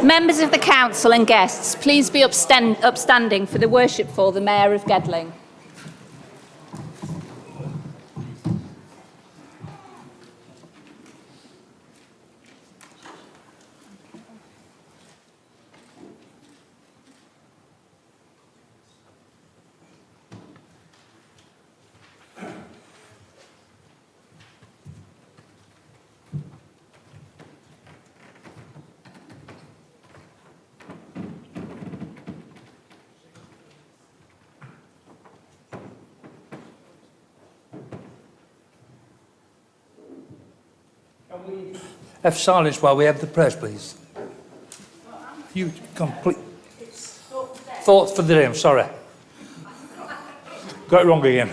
Members of the Council and guests, please be upstanding for the worship for the Mayor of Gedling. Have silence while we have the prayers, please. You complete thoughts for the day. I'm sorry. Got it wrong again.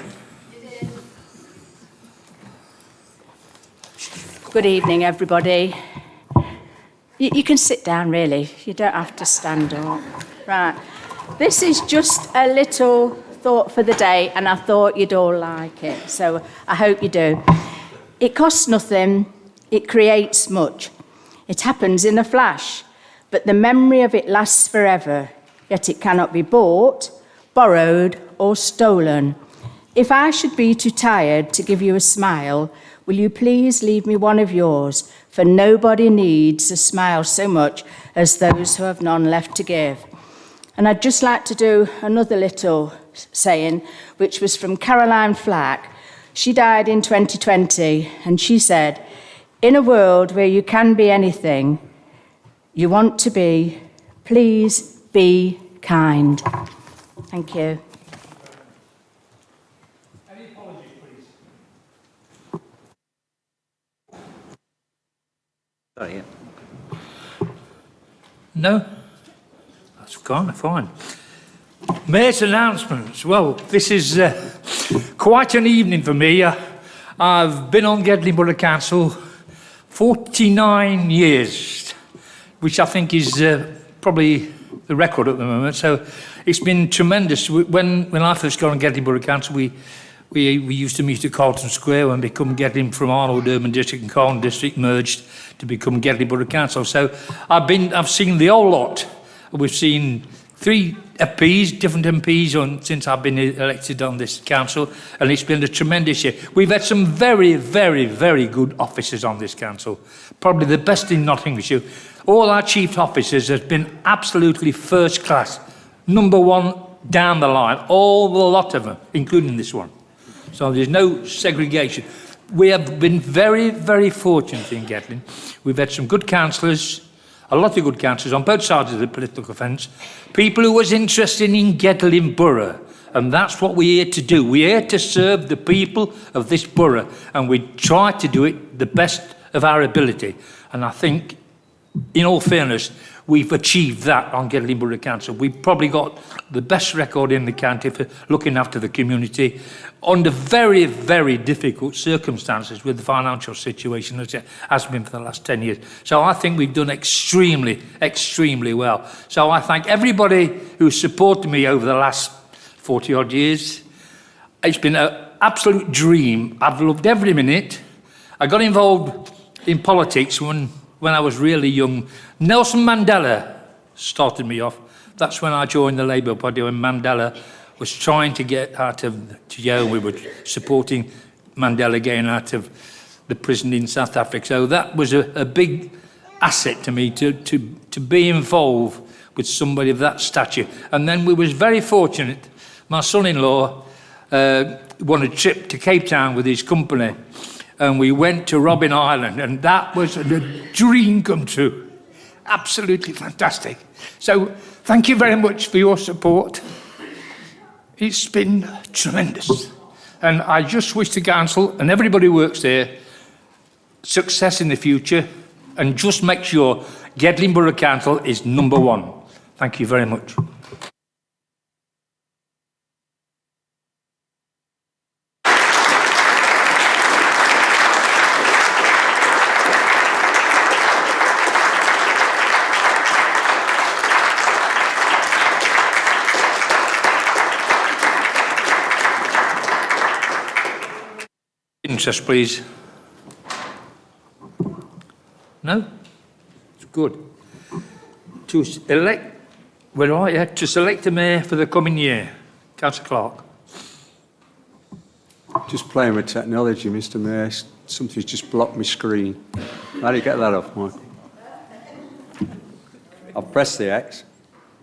Good evening, everybody. You can sit down, really. You don't have to stand up. Right. This is just a little thought for the day, and I thought you'd all like it, so I hope you do. It costs nothing. It creates much. It happens in a flash, but the memory of it lasts forever, yet it cannot be bought, borrowed, or stolen. If I should be too tired to give you a smile, will you please leave me one of yours, for nobody needs a smile so much as those who have none left to give. And I'd just like to do another little saying, which was from Caroline Flack. She died in 2020, and she said, "In a world where you can be anything you want to be, please be kind." Thank you. Any apologies, please? Sorry, yeah. No? That's fine. Mayor's announcements. Well, this is quite an evening for me. I've been on Gedling Borough Council 49 years, which I think is probably the record at the moment. So it's been tremendous. When I first got on Gedling Borough Council, we used to meet at Carlton Square and become Gedling from Arnold Urban District and Carlton District merged to become Gedling Borough Council. So I've seen the whole lot. We've seen 3 MPs, different MPs since I've been elected on this council, and it's been a tremendous year. We've had some very, very, very good officers on this council, probably the best in Nottinghamshire. All our chief officers have been absolutely first class, number 1 down the line, all the lot of them, including this one. So there's no segregation. We have been very, very fortunate in Gedling. We've had some good councillors, a lot of good councillors on both sides of the political fence, people who was interested in Gedling Borough, and that's what we're here to do. We're here to serve the people of this borough, and we try to do it the best of our ability. And I think, in all fairness, we've achieved that on Gedling Borough Council. We've probably got the best record in the county for looking after the community under very, very difficult circumstances with the financial situation as it has been for the last 10 years. So I think we've done extremely, extremely well. So I thank everybody who supported me over the last 40-odd years. It's been an absolute dream. I've loved every minute. I got involved in politics when I was really young. Nelson Mandela started me off. That's when I joined the Labour Party, when Mandela was trying to get out of jail. We were supporting Mandela getting out of the prison in South Africa. So that was a big asset to me to be involved with somebody of that stature. And then we was very fortunate. My son-in-law won a trip to Cape Town with his company, and we went to Robben Island, and that was a dream come true. Absolutely fantastic. So thank you very much for your support. It's been tremendous. And I just wish the council and everybody who works there success in the future, and just make sure Gedling Borough Council is number 1. Thank you very much. Interest, please. No? It's good. to elect, where are you? To select a mayor for the coming year. Councillor Clark. Just playing with technology, Mr. Mayor. Something's just blocked my screen. How do you get that off, Michael? I've pressed the X.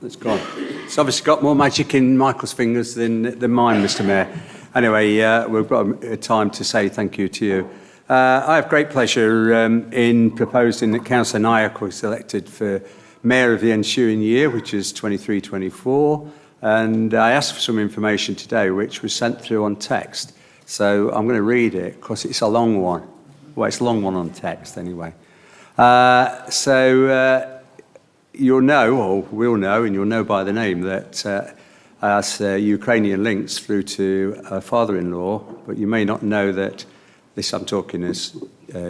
It's gone. It's obviously got more magic in Michael's fingers than mine, Mr. Mayor. Anyway, we've got a time to say thank you to you. I have great pleasure in proposing that Councillor Nyack was elected for Mayor of the ensuing year, which is 23-24. And I asked for some information today, which was sent through on text. So I'm going to read it because it's a long one. Well, it's a long one on text anyway. You'll know, or will know, and you'll know by the name that as Ukrainian links through to a father-in-law, but you may not know that, this I'm talking as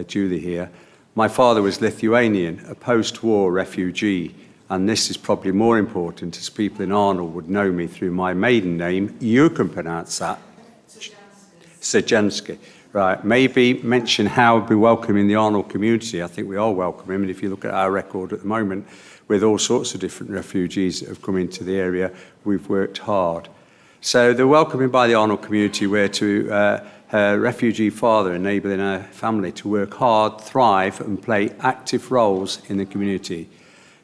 Julie here, my father was Lithuanian, a post-war refugee, and this is probably more important as people in Arnold would know me through my maiden name. You can pronounce that. Sajansky. Right, maybe mention how we welcome in the Arnold community. I think we are welcoming, and if you look at our record at the moment, with all sorts of different refugees that have come into the area, we've worked hard. So the welcoming by the Arnold community were to her refugee father, enabling her family to work hard, thrive, and play active roles in the community.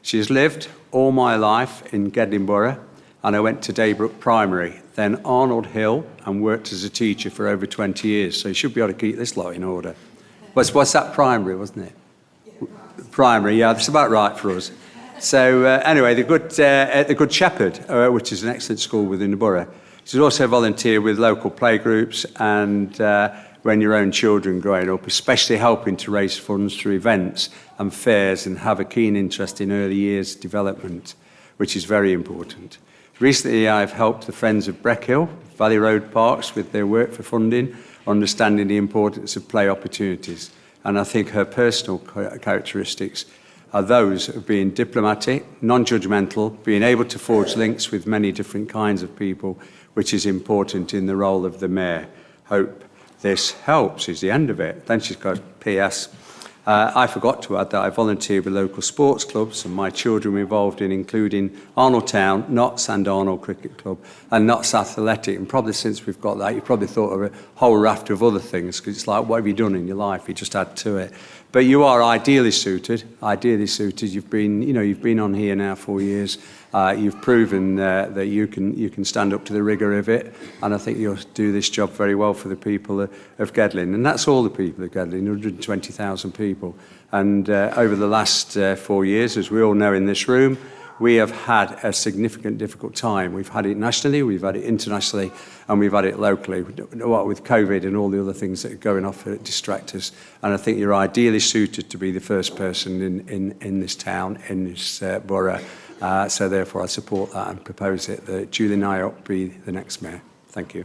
She has lived all my life in Gedling Borough, and I went to Daybrook Primary, then Arnold Hill, and worked as a teacher for over 20 years. So you should be able to keep this lot in order. What's that, primary, wasn't it? Yeah. Primary, yeah, that's about right for us. So anyway, the Good Shepherd, which is an excellent school within the borough. She's also volunteered with local playgroups and when your own children growing up, especially helping to raise funds through events and fairs and have a keen interest in early years development, which is very important. Recently, I've helped the Friends of Breckhill, Valley Road Parks, with their work for funding, understanding the importance of play opportunities. And I think her personal characteristics are those of being diplomatic, non-judgmental, being able to forge links with many different kinds of people, which is important in the role of the mayor. Hope this helps is the end of it. Then she's got PS. I forgot to add that I volunteer with local sports clubs and my children were involved in including Arnold Town, Notts and Arnold Cricket Club and Notts Athletic. And probably since we've got that, you've probably thought of a whole raft of other things because it's like, what have you done in your life? You just add to it. But you are ideally suited. You've been on here now 4 years. You've proven that you can stand up to the rigour of it, and I think you'll do this job very well for the people of Gedling. And that's all the people of Gedling, 120,000 people. And over the last 4 years, as we all know in this room, we have had a significant, difficult time. We've had it nationally, we've had it internationally, and we've had it locally, with COVID and all the other things that are going off that distract us. And I think you're ideally suited to be the first person in this town, in this borough. So therefore I support that and propose it that Julie Nyack be the next mayor. Thank you.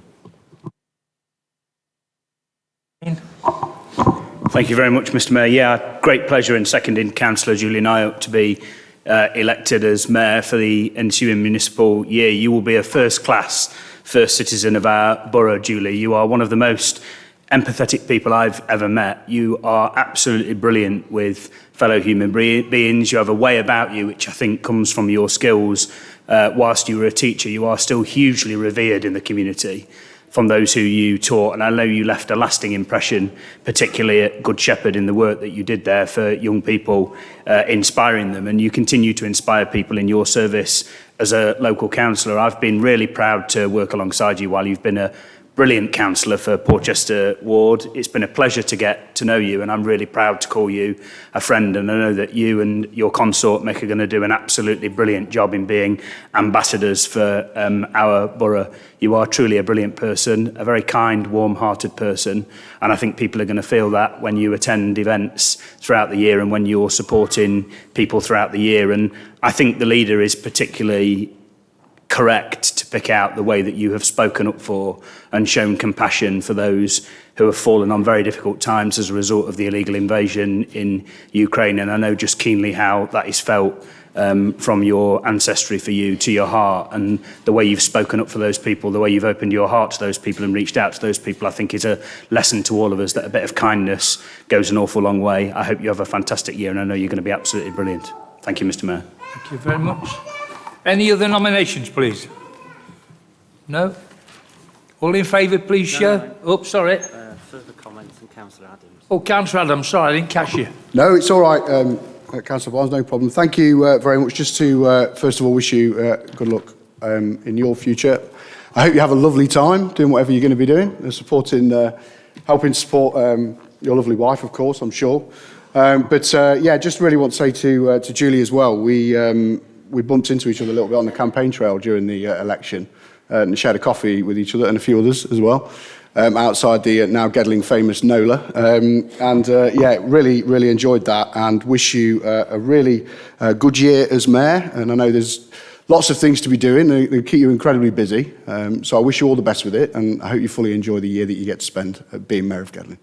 Thank you very much, Mr. Mayor. Yeah, great pleasure in seconding Councillor Julie Nyack to be elected as mayor for the ensuing municipal year. You will be a first-class first citizen of our borough, Julie. You are one of the most empathetic people I've ever met. You are absolutely brilliant with fellow human beings. You have a way about you which I think comes from your skills. Whilst you were a teacher, you are still hugely revered in the community from those who you taught. And I know you left a lasting impression, particularly at Good Shepherd in the work that you did there for young people, inspiring them. And you continue to inspire people in your service as a local councillor. I've been really proud to work alongside you while you've been a brilliant councillor for Portchester Ward. It's been a pleasure to get to know you, and I'm really proud to call you a friend. And I know that you and your consort, Mick, are going to do an absolutely brilliant job in being ambassadors for our borough. You are truly a brilliant person, a very kind, warm-hearted person, and I think people are going to feel that when you attend events throughout the year and when you're supporting people throughout the year. And I think the leader is particularly correct to pick out the way that you have spoken up for and shown compassion for those who have fallen on very difficult times as a result of the illegal invasion in Ukraine. And I know just keenly how that is felt from your ancestry for you to your heart, and the way you've spoken up for those people, the way you've opened your heart to those people and reached out to those people, I think is a lesson to all of us that a bit of kindness goes an awful long way. I hope you have a fantastic year, and I know you're going to be absolutely brilliant. Thank you, Mr Mayor. Thank you very much. Any other nominations, please? No? All in favour, please show. Oh, sorry. Further comments from Councillor Adams. Oh, Councillor Adams, sorry, I didn't catch you. No, it's all right, Councillor Barnes, no problem. Thank you very much. Just to, first of all, wish you good luck in your future. I hope you have a lovely time doing whatever you're going to be doing, helping support your lovely wife, of course, I'm sure. Yeah, just really want to say to Julie as well, we bumped into each other a little bit on the campaign trail during the election and shared a coffee with each other and a few others as well. Outside the now Gedling famous NOLA. Yeah, really enjoyed that and wish you a really good year as Mayor. And I know there's lots of things to be doing. They keep you incredibly busy. So I wish you all the best with it and I hope you fully enjoy the year that you get to spend being Mayor of Gedling.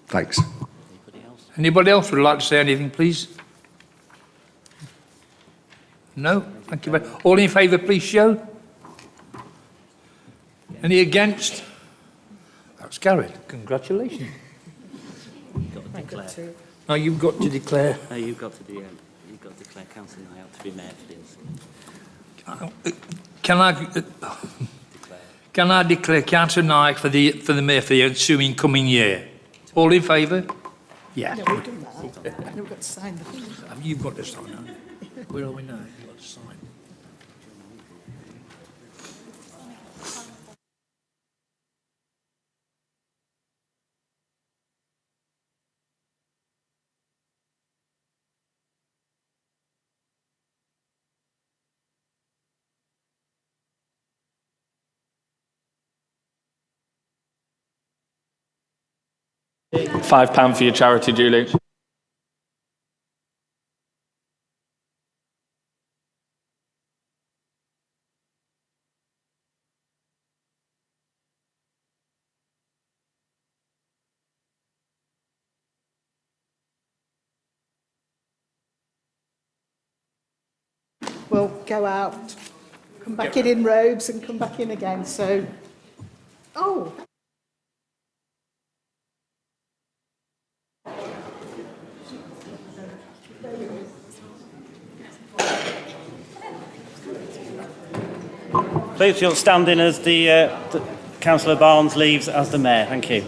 Thanks. Anybody else would like to say anything, please? No? Thank you very much. All in favour, please show. Any against? That's carried. Congratulations. You've got to declare. Now you've got to declare. No, you've got to declare Councillor Knight to be Mayor for the instance. Can I declare Councillor Naik for the Mayor for the ensuing coming year? All in favour? Yeah. No, we've done that. We've got to sign the thing. You've got to sign, haven't you? Where are we now? You've got to sign. £5 for your charity, Julie. We'll go out, come back in robes and come back in again. So, oh. Please, you'll stand in as the Councillor Barnes leaves as the Mayor. Thank you.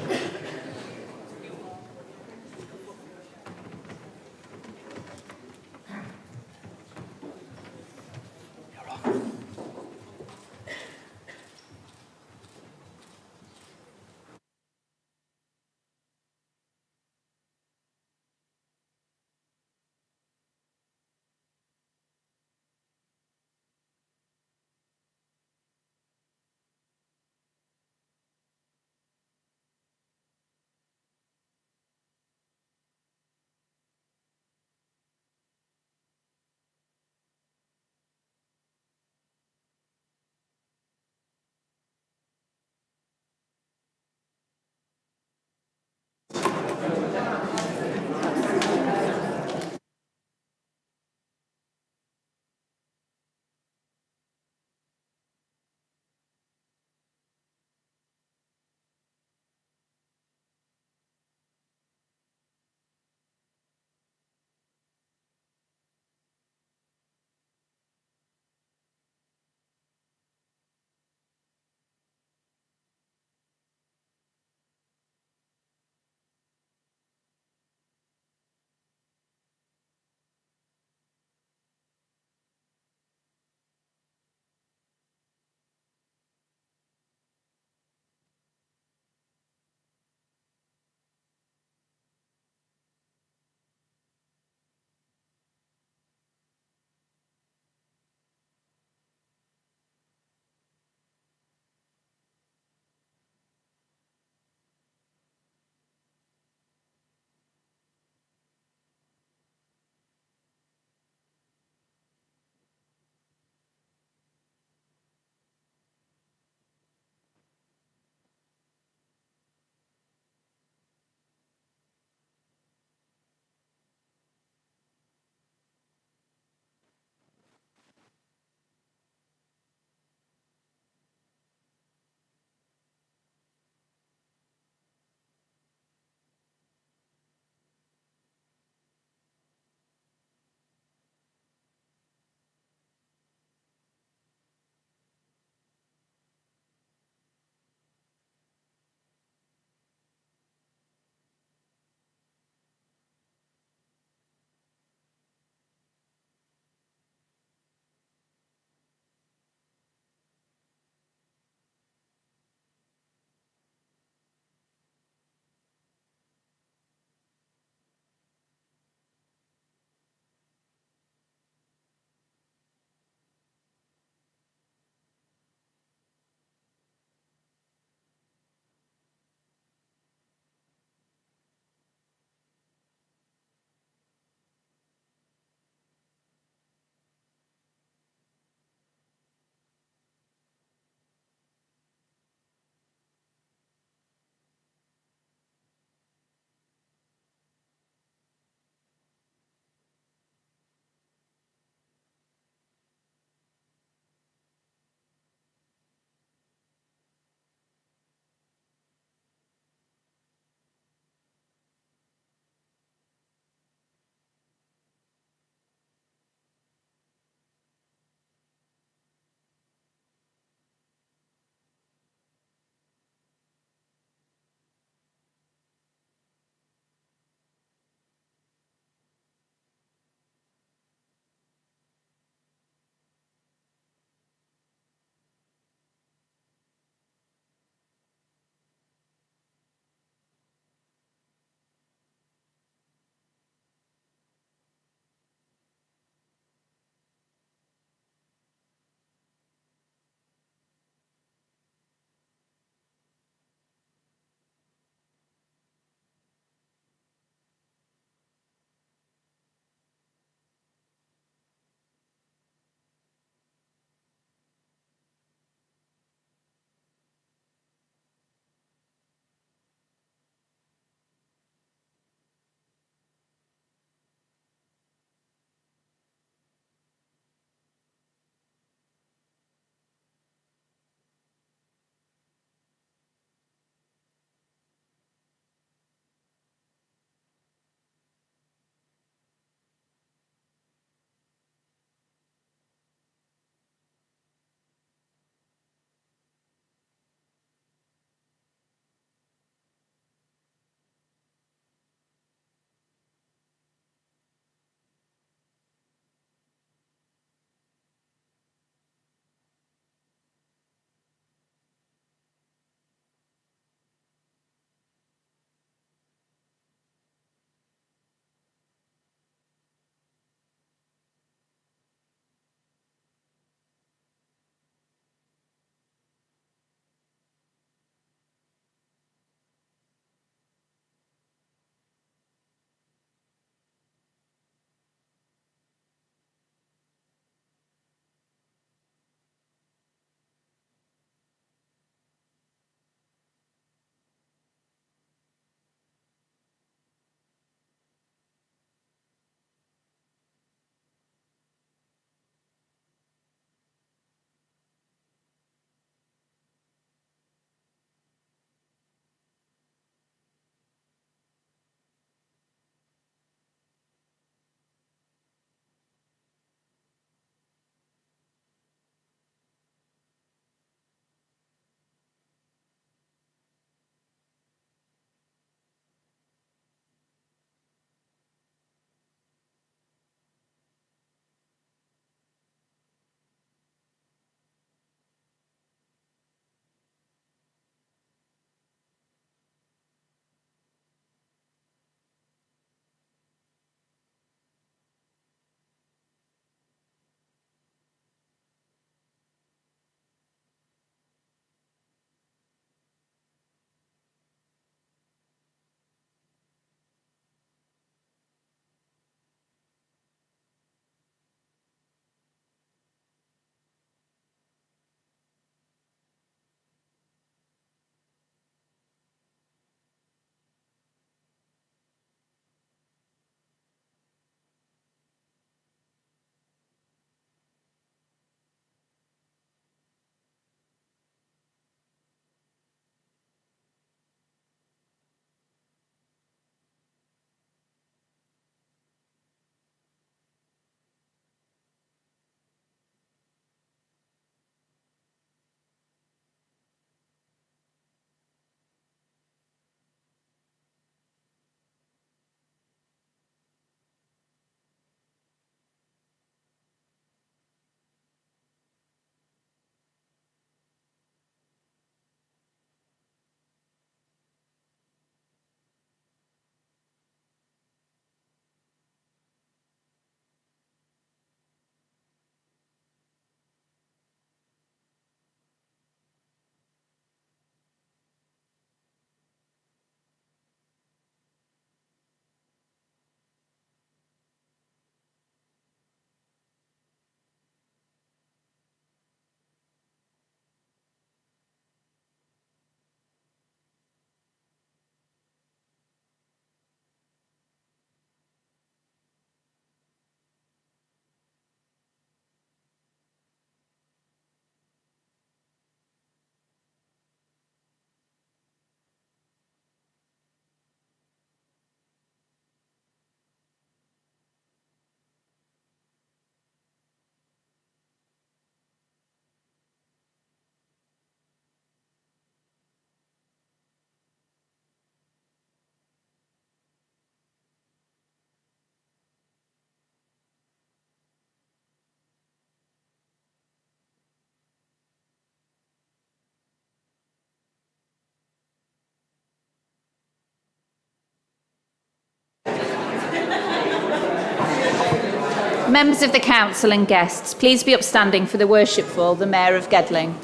Members of the Council and guests, please be upstanding for the worshipful, the Mayor of Gedling.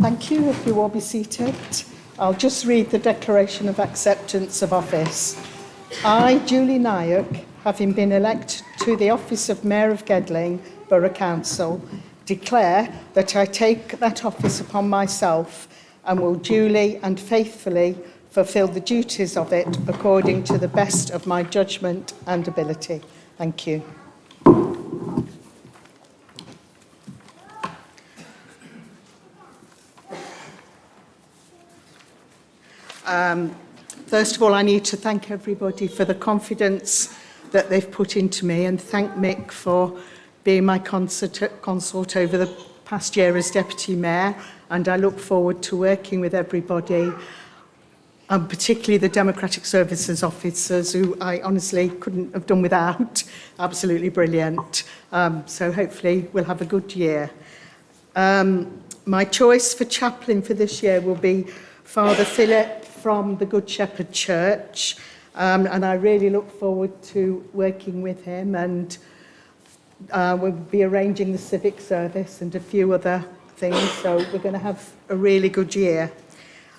Thank you. If you all be seated, I'll just read the Declaration of Acceptance of Office. I, Julie Nayak, having been elected to the office of Mayor of Gedling Borough Council, declare that I take that office upon myself and will duly and faithfully fulfil the duties of it according to the best of my judgment and ability. Thank you. First of all, I need to thank everybody for the confidence that they've put into me, and thank Mick for being my consort over the past year as Deputy Mayor, and I look forward to working with everybody, and particularly the Democratic Services officers, who I honestly couldn't have done without. Absolutely brilliant. So hopefully we'll have a good year. My choice for chaplain for this year will be Father Philip from the Good Shepherd Church, and I really look forward to working with him, and we'll be arranging the civic service and a few other things, so we're going to have a really good year.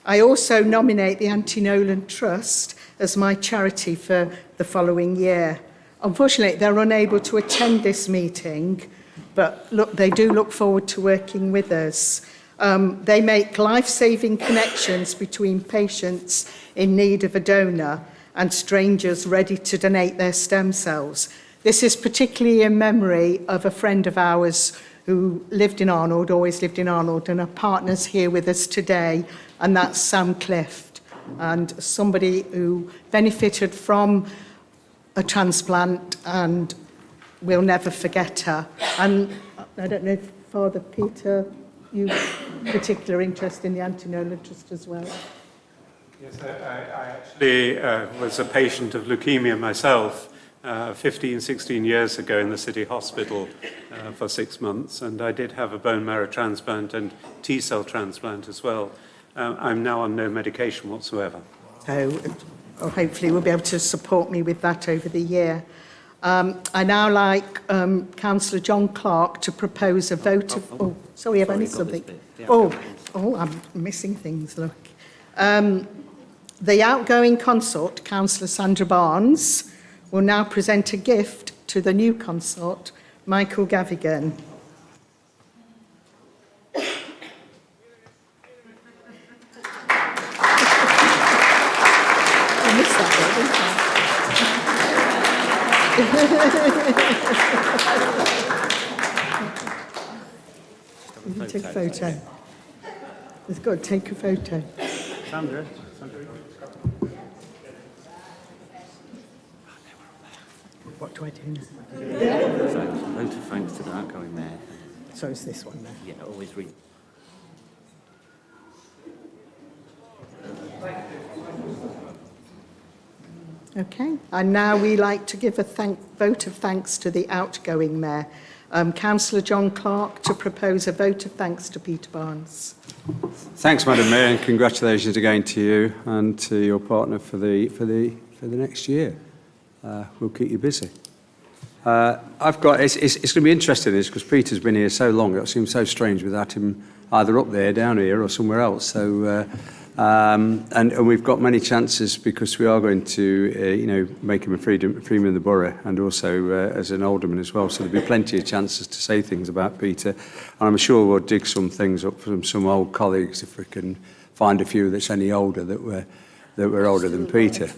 I also nominate the Anti-Nolan Trust as my charity for the following year. Unfortunately, they're unable to attend this meeting, but look, they do look forward to working with us. They make life-saving connections between patients in need of a donor and strangers ready to donate their stem cells. This is particularly in memory of a friend of ours who lived in Arnold, always lived in Arnold, and our partner's here with us today, and that's Sam Clift, and somebody who benefited from a transplant, and we'll never forget her. And I don't know if Father Peter, you particular interest in the Anti-Nolan Trust as well? Yes, I actually was a patient of leukemia myself 15, 16 years ago in the City Hospital for 6 months, and I did have a bone marrow transplant and T-cell transplant as well. I'm now on no medication whatsoever. So hopefully we'll be able to support me with that over the year. I now like Councillor John Clark to propose a vote of... Oh, sorry, have I missed something? I'm missing things, look. The outgoing consort, Councillor Sandra Barnes, will now present a gift to the new consort, Michael Gavigan. I missed that bit, didn't I? Take a photo. It's good, take a photo. Sandra. What do I do now? Vote of thanks to the outgoing mayor. So it's this one there. Yeah, always read. Okay, and now we like to give a vote of thanks to the outgoing mayor, Councillor John Clark, to propose a vote of thanks to Peter Barnes. Thanks, Madam Mayor, and congratulations again to you and to your partner for the next year. We'll keep you busy. It's going to be interesting because Peter's been here so long. It seems so strange without him either up there, down here, or somewhere else. So, and we've got many chances because we are going to, make him a freeman of the borough, and also as an alderman as well. So there'll be plenty of chances to say things about Peter, and I'm sure we'll dig some things up from some old colleagues if we can find a few that's any older that were older than Peter.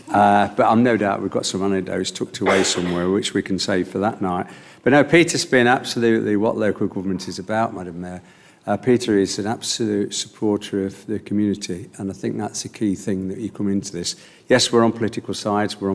But I'm no doubt we've got some anecdotes tucked away somewhere which we can save for that night. But no, Peter's been absolutely what local government is about, Madam Mayor. Peter is an absolute supporter of the community, and I think that's a key thing that you come into this. Yes, we're on political sides, we're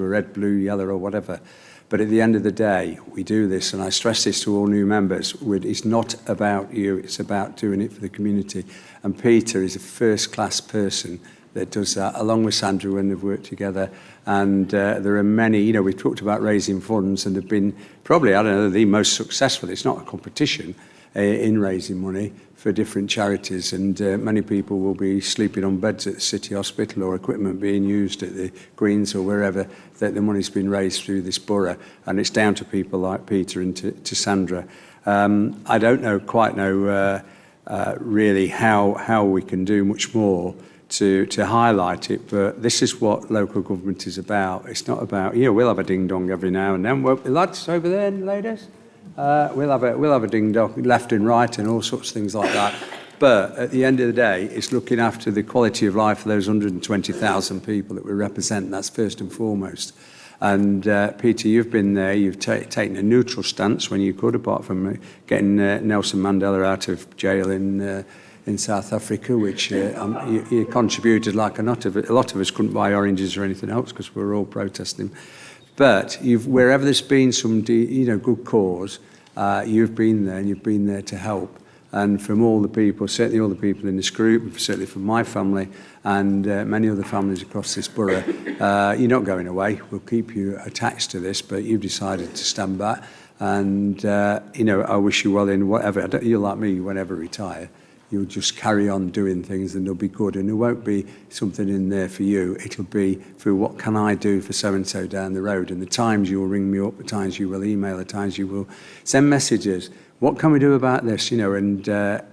red, blue, yellow or whatever, But at the end of the day, we do this, and I stress this to all new members, it's not about you, it's about doing it for the community. And Peter is a first-class person that does that, along with Sandra when they've worked together. And there are many, we've talked about raising funds, and they've been probably, I don't know, the most successful. It's not a competition in raising money for different charities, and many people will be sleeping on beds at the City Hospital or equipment being used at the Greens or wherever that the money's been raised through this borough, and it's down to people like Peter and to Sandra. I don't quite know really how we can do much more to highlight it, but this is what local government is about. It's not about, we'll have a ding-dong every now and then. Well, lads over there and ladies, we'll have a ding-dong left and right and all sorts of things like that. But at the end of the day, it's looking after the quality of life of those 120,000 people that we represent. That's first and foremost. And Peter, you've been there. You've taken a neutral stance when you could, apart from getting Nelson Mandela out of jail in South Africa, which you contributed like a lot of us couldn't buy oranges or anything else because we were all protesting. But wherever there's been some good cause, you've been there, and you've been there to help. And from all the people, certainly all the people in this group, certainly from my family and many other families across this borough, you're not going away. We'll keep you attached to this, but you've decided to stand back. And, I wish you well in whatever. You're like me, you won't ever retire. You'll just carry on doing things and they'll be good. And there won't be something in there for you. It'll be for what can I do for so-and-so down the road. And the times you will ring me up, the times you will email, the times you will send messages. What can we do about this? And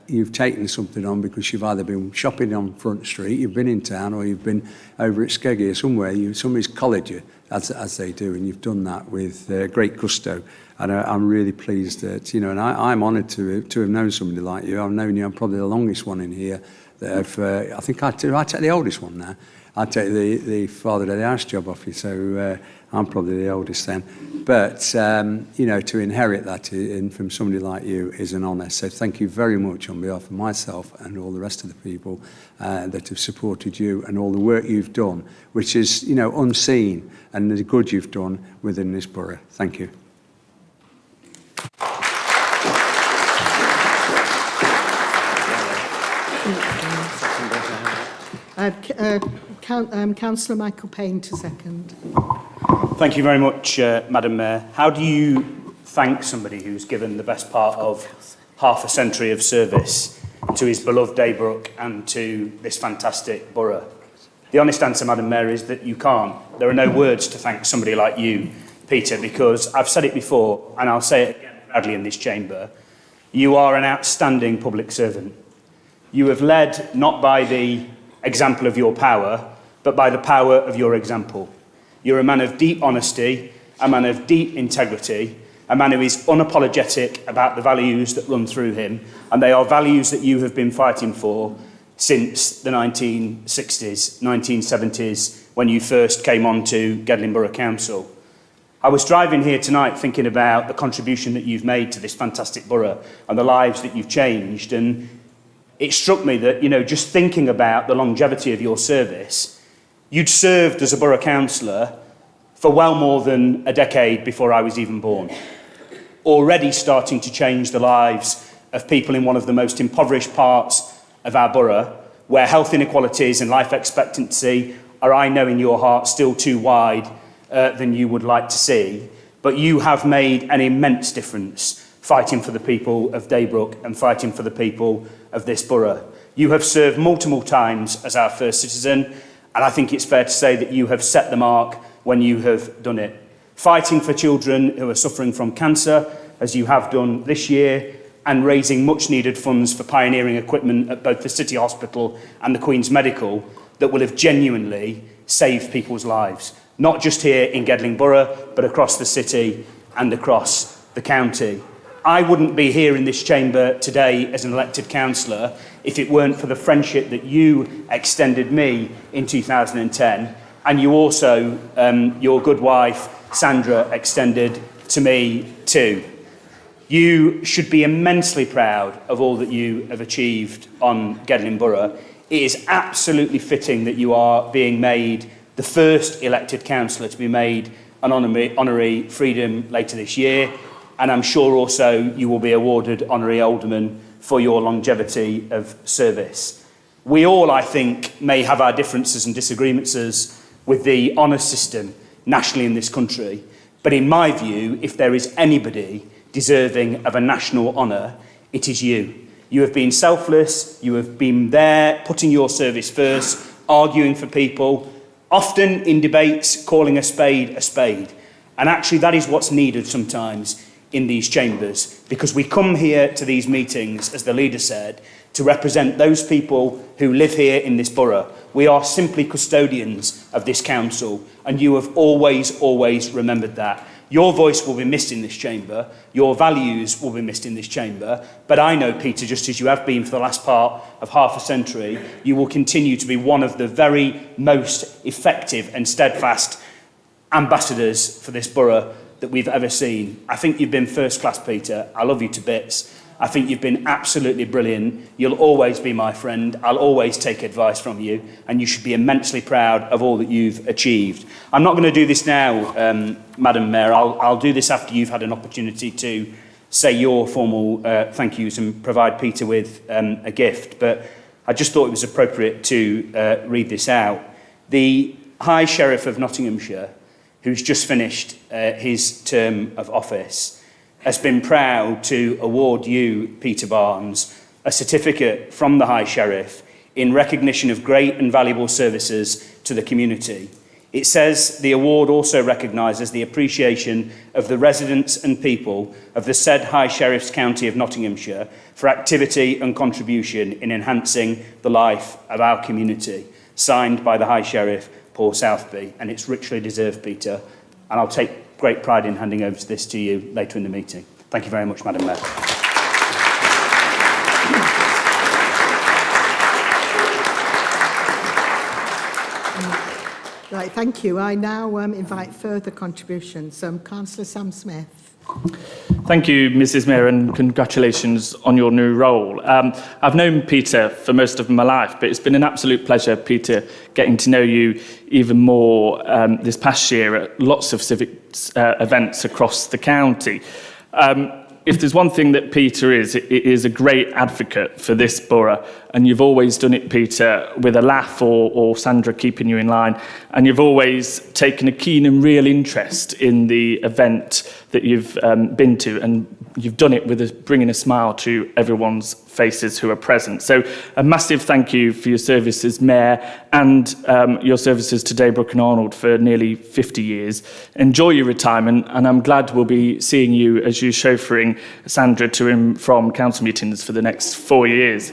you've taken something on because you've either been shopping on Front Street, you've been in town, or you've been over at Skeggy or somewhere. Somebody's collared you, as they do, and you've done that with great gusto. And I'm really pleased that, and I'm honoured to have known somebody like you. I've known you, I'm probably the longest one in here. I think I take the oldest one now. I take the father of the house job off you, so I'm probably the oldest then. But, to inherit that from somebody like you is an honour. So thank you very much on behalf of myself and all the rest of the people that have supported you and all the work you've done, which is, unseen, and the good you've done within this borough. Thank you. Councillor Michael Payne to second. Thank you very much, Madam Mayor. How do you thank somebody who's given the best part of half a century of service to his beloved Daybrook and to this fantastic borough? The honest answer, Madam Mayor, is that you can't. There are no words to thank somebody like you, Peter, because I've said it before, and I'll say it again proudly in this chamber, you are an outstanding public servant. You have led not by the example of your power, but by the power of your example. You're a man of deep honesty, a man of deep integrity, a man who is unapologetic about the values that run through him, and they are values that you have been fighting for since the 1960s, 1970s, when you first came on to Gedling Borough Council. I was driving here tonight thinking about the contribution that you've made to this fantastic borough and the lives that you've changed, and it struck me that, just thinking about the longevity of your service, you'd served as a borough councillor for well more than a decade before I was even born, already starting to change the lives of people in one of the most impoverished parts of our borough, where health inequalities and life expectancy are, I know in your heart, still too wide than you would like to see. But you have made an immense difference fighting for the people of Daybrook and fighting for the people of this borough. You have served multiple times as our first citizen, and I think it's fair to say that you have set the mark when you have done it. Fighting for children who are suffering from cancer, as you have done this year, and raising much needed funds for pioneering equipment at both the City Hospital and the Queen's Medical that will have genuinely saved people's lives, not just here in Gedling Borough, but across the city and across the county. I wouldn't be here in this chamber today as an elected councillor if it weren't for the friendship that you extended me in 2010, and you also, your good wife, Sandra, extended to me too. You should be immensely proud of all that you have achieved on Gedling Borough. It is absolutely fitting that you are being made the first elected councillor to be made an honorary freedom later this year, and I'm sure also you will be awarded honorary alderman for your longevity of service. We all, I think, may have our differences and disagreements with the honour system nationally in this country, but in my view, if there is anybody deserving of a national honour, it is you. You have been selfless, you have been there, putting your service first, arguing for people, often in debates calling a spade a spade. And actually that is what's needed sometimes in these chambers, because we come here to these meetings, as the leader said, to represent those people who live here in this borough. We are simply custodians of this council, and you have always remembered that. Your voice will be missed in this chamber, your values will be missed in this chamber, but I know, Peter, just as you have been for the last part of half a century, you will continue to be one of the very most effective and steadfast ambassadors for this borough that we've ever seen. I think you've been first class, Peter. I love you to bits. I think you've been absolutely brilliant. You'll always be my friend. I'll always take advice from you, and you should be immensely proud of all that you've achieved. I'm not going to do this now, Madam Mayor. I'll do this after you've had an opportunity to say your formal thank yous and provide Peter with a gift, but I just thought it was appropriate to read this out. The High Sheriff of Nottinghamshire, who's just finished his term of office, has been proud to award you, Peter Barnes, a certificate from the High Sheriff in recognition of great and valuable services to the community. It says the award also recognises the appreciation of the residents and people of the said High Sheriff's County of Nottinghamshire for activity and contribution in enhancing the life of our community. Signed by the High Sheriff, Paul Southby, and it's richly deserved, Peter, and I'll take great pride in handing over this to you later in the meeting. Thank you very much, Madam Mayor. Right, thank you. I now invite further contributions. Councillor Sam Smith. Thank you, Mrs Mayor, and congratulations on your new role. I've known Peter for most of my life, but it's been an absolute pleasure, Peter, getting to know you even more this past year at lots of civic events across the county. If there's one thing that Peter is, it is a great advocate for this borough, and you've always done it, Peter, with a laugh or Sandra keeping you in line, and you've always taken a keen and real interest in the event that you've been to, and you've done it with bringing a smile to everyone's faces who are present. So a massive thank you for your service as Mayor and your services to Daybrook and Arnold for nearly 50 years. Enjoy your retirement, and I'm glad we'll be seeing you as you chauffeuring Sandra to and from council meetings for the next 4 years.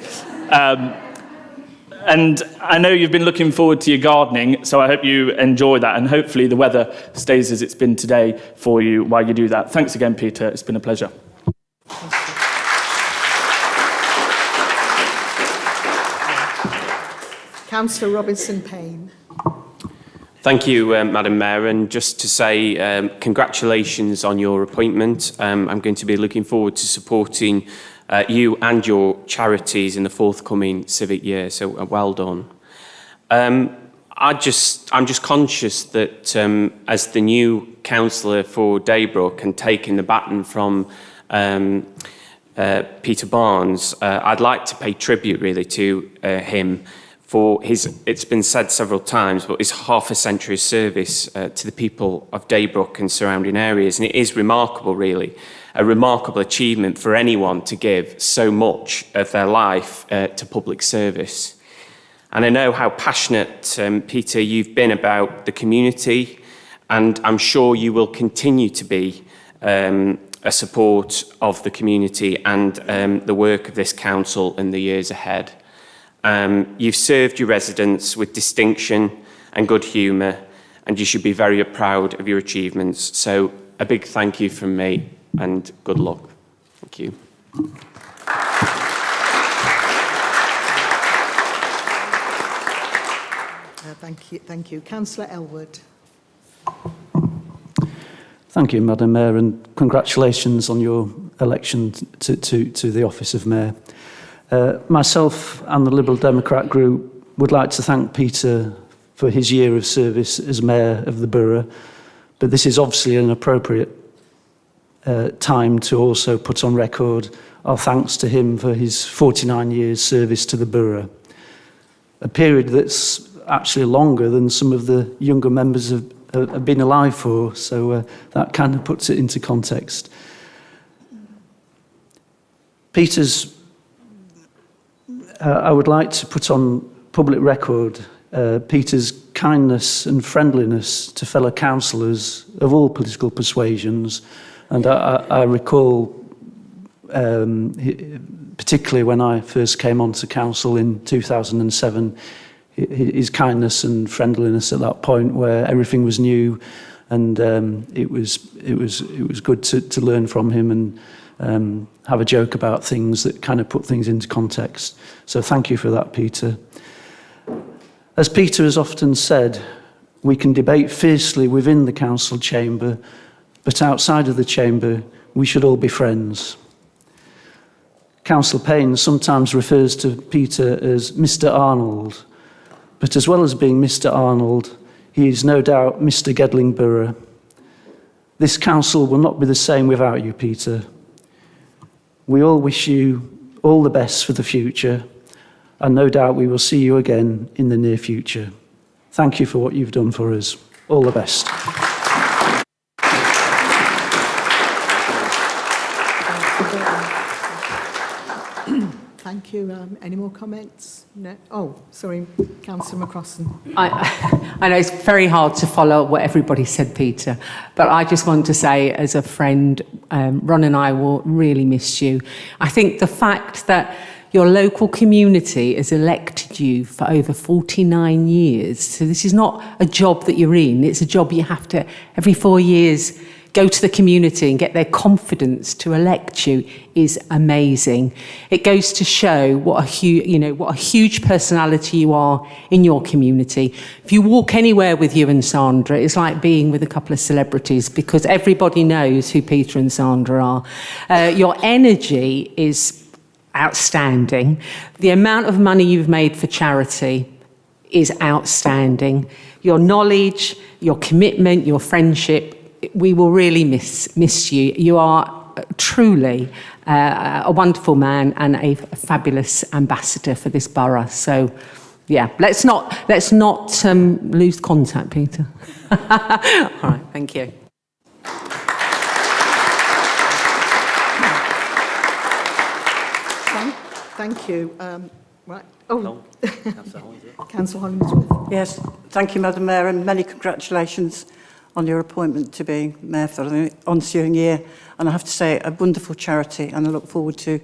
And I know you've been looking forward to your gardening, so I hope you enjoy that, and hopefully the weather stays as it's been today for you while you do that. Thanks again, Peter. It's been a pleasure. Councillor Robinson-Payne. Thank you, Madam Mayor, and just to say congratulations on your appointment. I'm going to be looking forward to supporting you and your charities in the forthcoming civic year, so well done. I'm just conscious that as the new councillor for Daybrook and taking the baton from Peter Barnes, I'd like to pay tribute really to him for his, it's been said several times, but his half a century's service to the people of Daybrook and surrounding areas. And it is remarkable, really, a remarkable achievement for anyone to give so much of their life to public service. And I know how passionate, Peter, you've been about the community, and I'm sure you will continue to be a support of the community and the work of this council in the years ahead. You've served your residents with distinction and good humour, and you should be very proud of your achievements. So a big thank you from me, and good luck. Thank you. Thank you. Councillor Elwood. Thank you, Madam Mayor, and congratulations on your election to the office of Mayor. Myself and the Liberal Democrat group would like to thank Peter for his year of service as Mayor of the Borough, But this is obviously an appropriate time to also put on record our thanks to him for his 49 years service to the borough. A period that's actually longer than some of the younger members have been alive for, so that kind of puts it into context. I would like to put on public record Peter's kindness and friendliness to fellow councillors of all political persuasions. And I recall, particularly when I first came onto council in 2007, his kindness and friendliness at that point, where everything was new, and it was good to learn from him and have a joke about things that kind of put things into context. So thank you for that, Peter. As Peter has often said, we can debate fiercely within the council chamber, but outside of the chamber, we should all be friends. Councillor Payne sometimes refers to Peter as Mr. Arnold, but as well as being Mr. Arnold, he is no doubt Mr. Gedling Borough. This council will not be the same without you, Peter. We all wish you all the best for the future, and no doubt we will see you again in the near future. Thank you for what you've done for us. All the best. Thank you. Any more comments? No. Oh, sorry, Councillor McCrossan. I know it's very hard to follow what everybody said, Peter, but I just want to say, as a friend, Ron and I will really miss you. I think the fact that your local community has elected you for over 49 years, so this is not a job that you're in, it's a job you have to, every 4 years, go to the community and get their confidence to elect you, is amazing. It goes to show what a huge personality you are in your community. If you walk anywhere with you and Sandra, it's like being with a couple of celebrities, because everybody knows who Peter and Sandra are. Your energy is outstanding. The amount of money you've made for charity is outstanding. Your knowledge, your commitment, your friendship, we will really miss you. You are truly a wonderful man and a fabulous ambassador for this borough. So, yeah, let's not lose contact, Peter. All right, thank you. Thank you. Right. Oh, Councillor Hollingsworth. Yes, thank you, Madam Mayor, and many congratulations on your appointment to being Mayor for the ensuing year. And I have to say, a wonderful charity, and I look forward to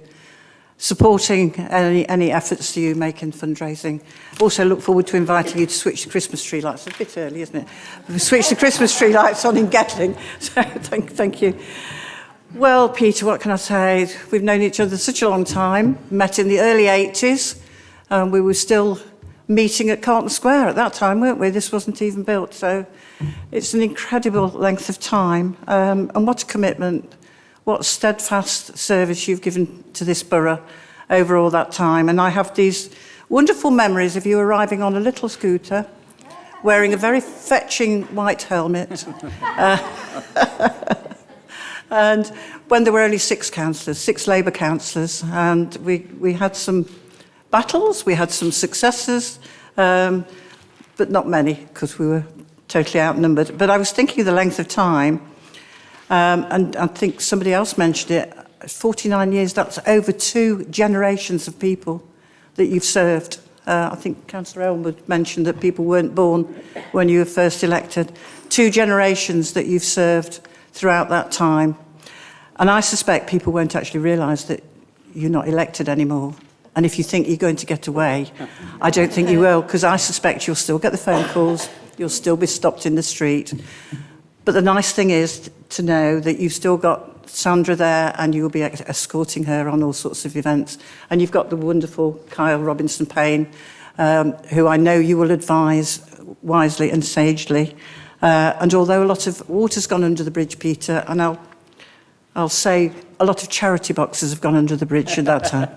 supporting any efforts that you make in fundraising. Also look forward to inviting you to switch the Christmas tree lights. It's a bit early, isn't it? We've switched the Christmas tree lights on in Gedling, so thank you. Well, Peter, what can I say? We've known each other such a long time, met in the early 80s. We were still meeting at Carlton Square at that time, weren't we? This wasn't even built, so it's an incredible length of time. And what a commitment, what steadfast service you've given to this borough over all that time. And I have these wonderful memories of you arriving on a little scooter, wearing a very fetching white helmet. And when there were only 6 councillors, 6 Labour councillors, and we had some battles, we had some successes, but not many, because we were totally outnumbered. But I was thinking of the length of time, and I think somebody else mentioned it, 49 years, that's over 2 generations of people that you've served. I think Councillor Elwood mentioned that people weren't born when you were first elected. 2 generations that you've served throughout that time. And I suspect people won't actually realise that you're not elected anymore. And if you think you're going to get away, I don't think you will, because I suspect you'll still get the phone calls, you'll still be stopped in the street. But the nice thing is to know that you've still got Sandra there, and you'll be escorting her on all sorts of events. And you've got the wonderful Kyle Robinson-Payne, who I know you will advise wisely and sagely. And although a lot of water's gone under the bridge, Peter, and I'll say a lot of charity boxes have gone under the bridge at that time.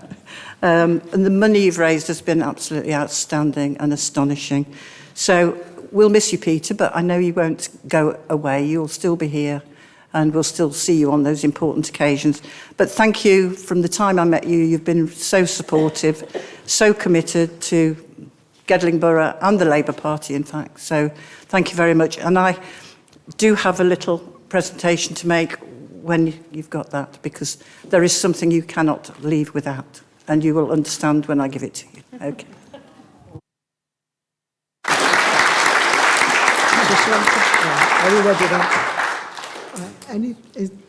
And the money you've raised has been absolutely outstanding and astonishing. So we'll miss you, Peter, but I know you won't go away. You'll still be here and we'll still see you on those important occasions. But thank you. From the time I met you, you've been so supportive, so committed to Gedling Borough and the Labour Party, in fact. So thank you very much. And I do have a little presentation to make when you've got that, because there is something you cannot leave without, and you will understand when I give it to you. Okay.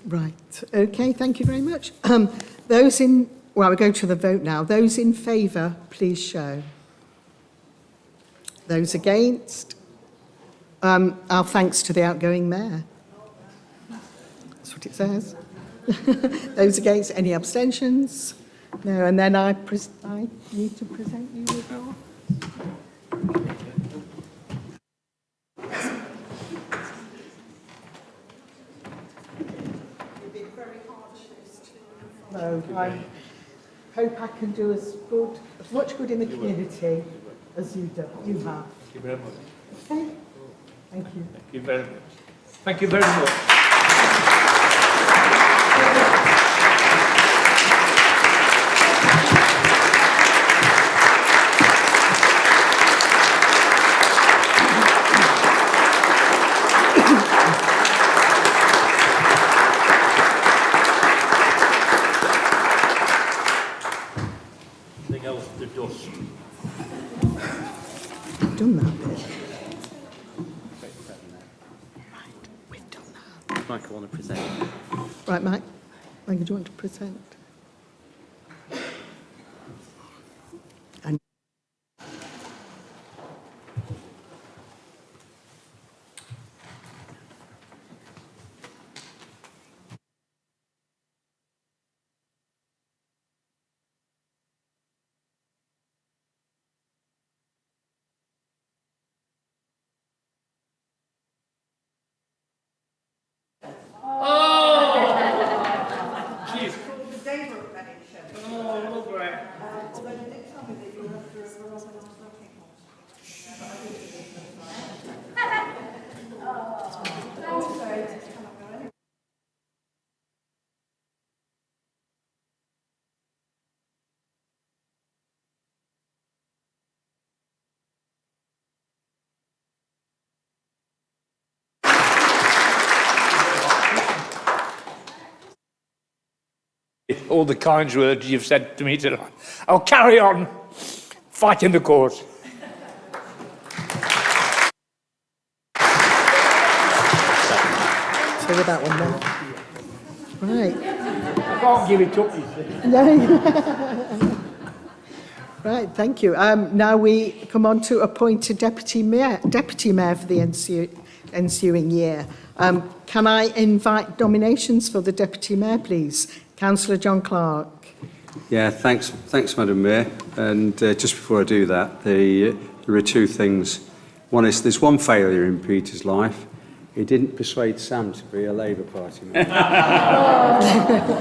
Right. Okay, thank you very much. Those in, well, we're going to the vote now. Those in favour, please show. Those against? Our thanks to the outgoing mayor. That's what it says. Those against, any abstentions? No, and then I need to present you with your... No, I hope I can do as much good in the community as you have. Thank you very much. Okay? Thank you. Thank you very much. Thank you very much. Anything else to dust? I've done that bit. Mike, I want to present. Right, Mike. Do you want to present? And all the kind words you've said to me tonight. I'll carry on fighting the cause. say with that one then. Right. I can't give it up, you see. No. Right, thank you. Now we come on to appoint a deputy mayor for the ensuing year. Can I invite nominations for the deputy mayor, please? Councillor John Clark. Yeah, thanks, Madam Mayor. And just before I do that, there are two things. One is there's one failure in Peter's life. He didn't persuade Sam to be a Labour Party member.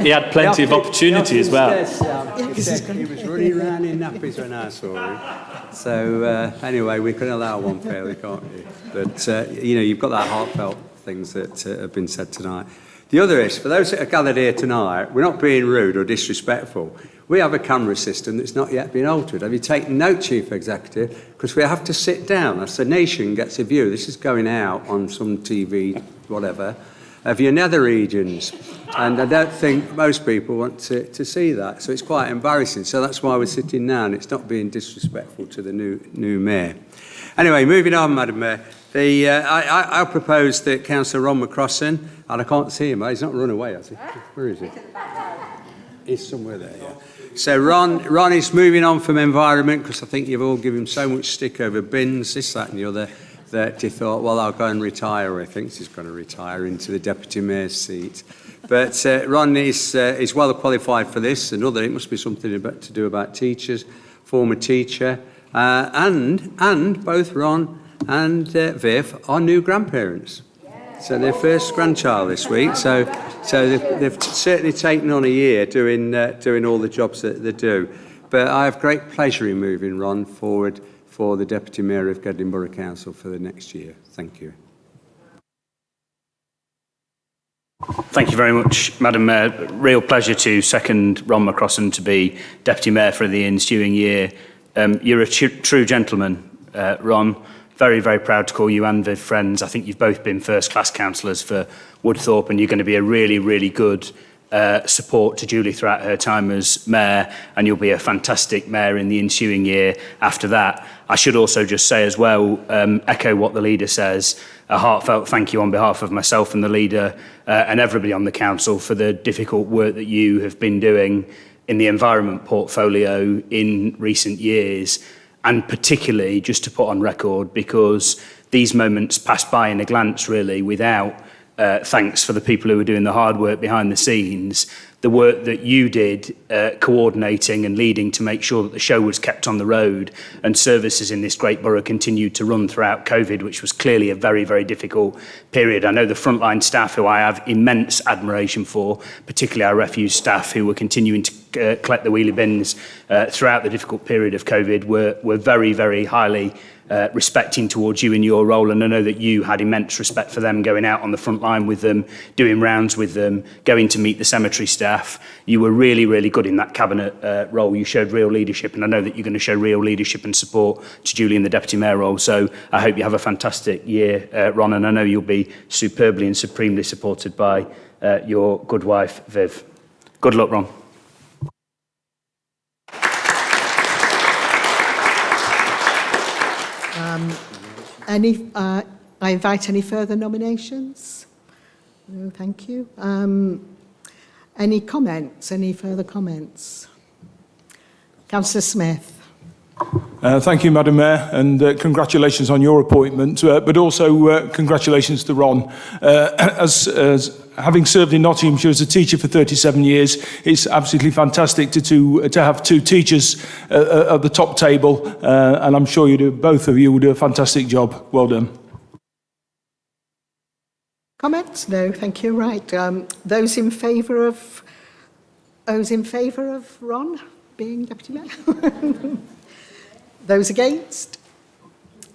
He had plenty of opportunity as well. He was running around in nappies when I saw him. So anyway, we can allow one failure, can't we? But you've got that heartfelt things that have been said tonight. The other is, for those that are gathered here tonight, we're not being rude or disrespectful. We have a camera system that's not yet been altered. Have you taken note, Chief Executive? Because we have to sit down as the nation gets a view. This is going out on some TV, whatever, of your nether regions. And I don't think most people want to see that. So it's quite embarrassing. So that's why we're sitting now, and it's not being disrespectful to the new mayor. Anyway, moving on, Madam Mayor. I propose that Councillor Ron McCrossan, and I can't see him, he's not run away, has he? Where is he? He's somewhere there, yeah. So Ron is moving on from environment, because I think you've all given him so much stick over bins, this, that and the other, that he thought, well, I'll go and retire, or he thinks he's going to retire into the Deputy Mayor's seat. But Ron is well qualified for this, and other, it must be something to do about teachers, former teacher, and both Ron and Viv are new grandparents. So their first grandchild this week. So they've certainly taken on a year doing all the jobs that they do. But I have great pleasure in moving Ron forward for the Deputy Mayor of Gedling Borough Council for the next year. Thank you. Thank you very much, Madam Mayor. Real pleasure to second Ron McCrossan to be Deputy Mayor for the ensuing year. You're a true gentleman, Ron. Very, very proud to call you and Viv friends. I think you've both been first-class councillors for Woodthorpe, and you're going to be a really, really good support to Julie throughout her time as Mayor, and you'll be a fantastic Mayor in the ensuing year after that. I should also just say as well, echo what the leader says, a heartfelt thank you on behalf of myself and the leader and everybody on the council for the difficult work that you have been doing in the environment portfolio in recent years, and particularly just to put on record, because these moments pass by in a glance really without thanks for the people who were doing the hard work behind the scenes, the work that you did coordinating and leading to make sure that the show was kept on the road and services in this great borough continued to run throughout COVID, which was clearly a very, very difficult period. I know the frontline staff, who I have immense admiration for, particularly our refuse staff who were continuing to collect the wheelie bins throughout the difficult period of COVID, were very, very highly respecting towards you in your role, and I know that you had immense respect for them, going out on the front line with them, doing rounds with them, going to meet the cemetery staff. You were really, really good in that cabinet role. You showed real leadership, and I know that you're going to show real leadership and support to Julie in the Deputy Mayor role. So I hope you have a fantastic year, Ron, and I know you'll be superbly and supremely supported by your good wife, Viv. Good luck, Ron. I invite any further nominations? No, thank you. Any comments? Any further comments? Councillor Smith. Thank you, Madam Mayor, and congratulations on your appointment, but also congratulations to Ron. As having served in Nottinghamshire as a teacher for 37 years, it's absolutely fantastic to have two teachers at the top table, and I'm sure both of you will do a fantastic job. Well done. Comments? No, thank you. Right. Those in favour of Ron being Deputy Mayor? Those against?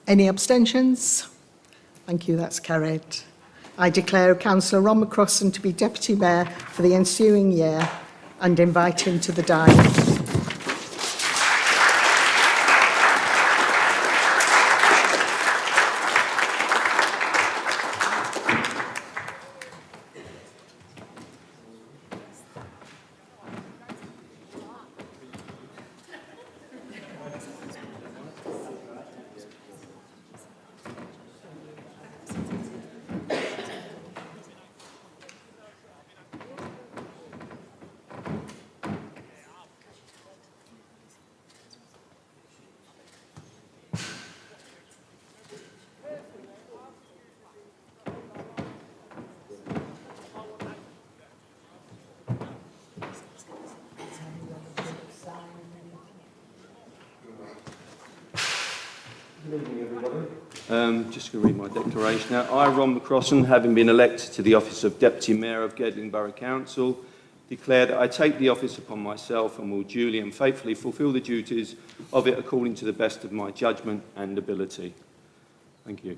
Any abstentions? Thank you, that's carried. I declare Councillor Ron McCrossan to be Deputy Mayor for the ensuing year and invite him to the dais. Just going to read my declaration now. I, Ron McCrossan, having been elected to the office of Deputy Mayor of Gedling Borough Council, declare that I take the office upon myself and will duly and faithfully fulfil the duties of it according to the best of my judgment and ability. Thank you.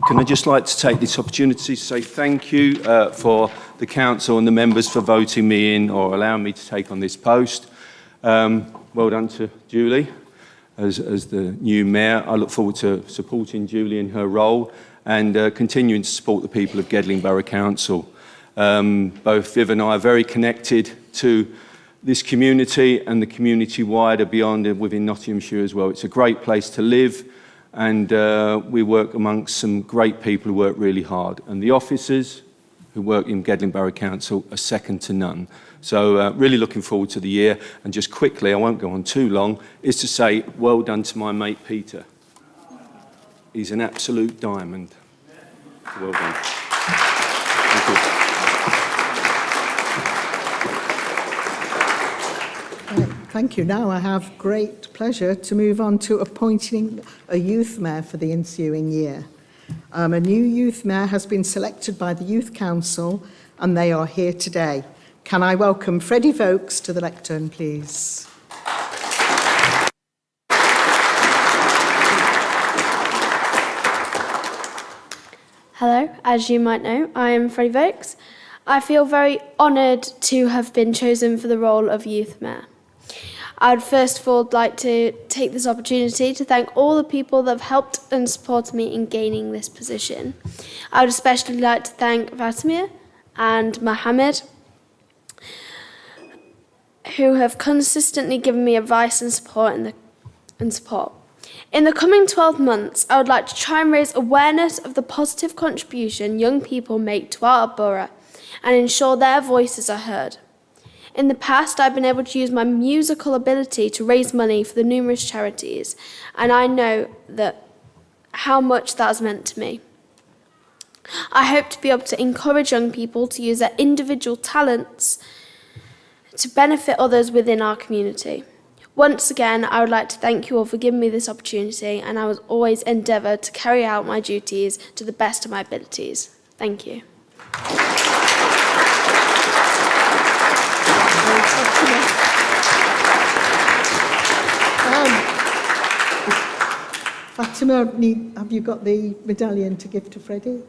Can I just like to take this opportunity to say thank you for the council and the members for voting me in or allowing me to take on this post. Well done to Julie as the new mayor. I look forward to supporting Julie in her role and continuing to support the people of Gedling Borough Council. Both Viv and I are very connected to this community and the community wider beyond and within Nottinghamshire as well. It's a great place to live, and we work amongst some great people who work really hard. And the officers who work in Gedling Borough Council are second to none. So really looking forward to the year. And just quickly, I won't go on too long, is to say well done to my mate Peter. He's an absolute diamond. Well done. Thank you. Thank you. Now I have great pleasure to move on to appointing a youth mayor for the ensuing year. A new youth mayor has been selected by the Youth Council, and they are here today. Can I welcome Freddie Vokes to the lectern, please? Hello, as you might know, I am Freddie Vokes. I feel very honoured to have been chosen for the role of Youth Mayor. I would first of all like to take this opportunity to thank all the people that have helped and supported me in gaining this position. I would especially like to thank Fatima and Mohammed, who have consistently given me advice and support In the coming 12 months, I would like to try and raise awareness of the positive contribution young people make to our borough and ensure their voices are heard. In the past, I've been able to use my musical ability to raise money for the numerous charities, and I know that how much that has meant to me. I hope to be able to encourage young people to use their individual talents to benefit others within our community. Once again, I would like to thank you all for giving me this opportunity, and I will always endeavour to carry out my duties to the best of my abilities. Thank you. Fatima, have you got the medallion to give to Freddie?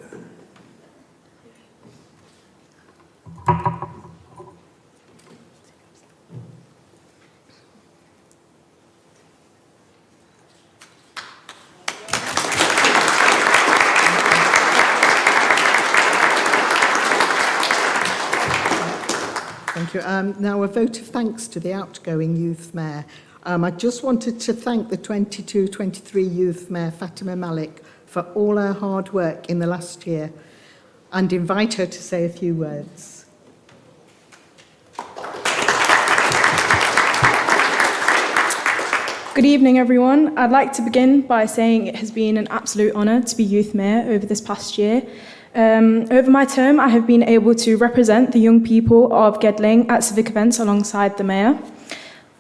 Thank you. Now, a vote of thanks to the outgoing Youth Mayor. I just wanted to thank the 22-23 Youth Mayor, Fatima Malik, for all her hard work in the last year and invite her to say a few words. Good evening, everyone. I'd like to begin by saying it has been an absolute honour to be Youth Mayor over this past year. Over my term, I have been able to represent the young people of Gedling at civic events alongside the Mayor.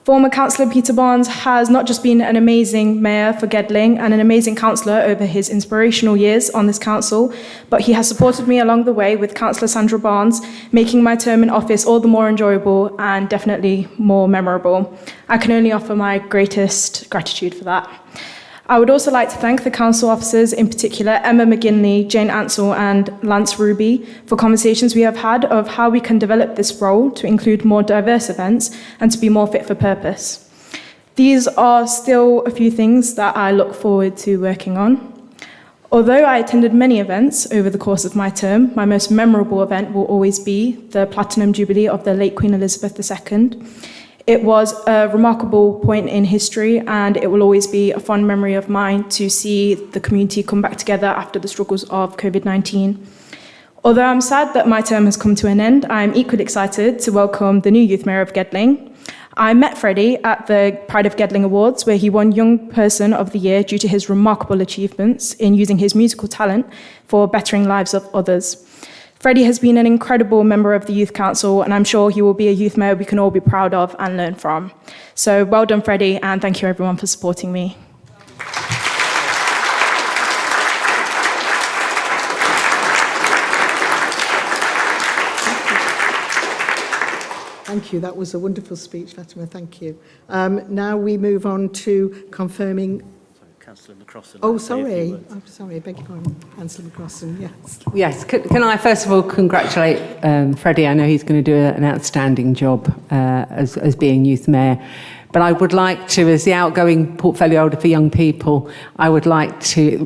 Former Councillor Peter Barnes has not just been an amazing Mayor for Gedling and an amazing councillor over his inspirational years on this council, but he has supported me along the way with Councillor Sandra Barnes, making my term in office all the more enjoyable and definitely more memorable. I can only offer my greatest gratitude for that. I would also like to thank the council officers, in particular Emma McGinley, Jane Ansell and Lance Ruby, for conversations we have had of how we can develop this role to include more diverse events and to be more fit for purpose. These are still a few things that I look forward to working on. Although I attended many events over the course of my term, my most memorable event will always be the Platinum Jubilee of the late Queen Elizabeth II. It was a remarkable point in history, and it will always be a fond memory of mine to see the community come back together after the struggles of COVID-19. Although I'm sad that my term has come to an end, I'm equally excited to welcome the new Youth Mayor of Gedling. I met Freddie at the Pride of Gedling Awards, where he won Young Person of the Year due to his remarkable achievements in using his musical talent for bettering lives of others. Freddie has been an incredible member of the Youth Council, and I'm sure he will be a Youth Mayor we can all be proud of and learn from. So well done, Freddie, and thank you everyone for supporting me. Thank you. That was a wonderful speech, Fatima. Thank you. Now we move on to confirming. Councillor McCrossan. Oh, sorry. I'm sorry. I beg your pardon. Councillor McCrossan, yes. Yes, can I first of all congratulate Freddie? I know he's going to do an outstanding job as being Youth Mayor. But I would like to, as the outgoing portfolio holder for young people, I would like to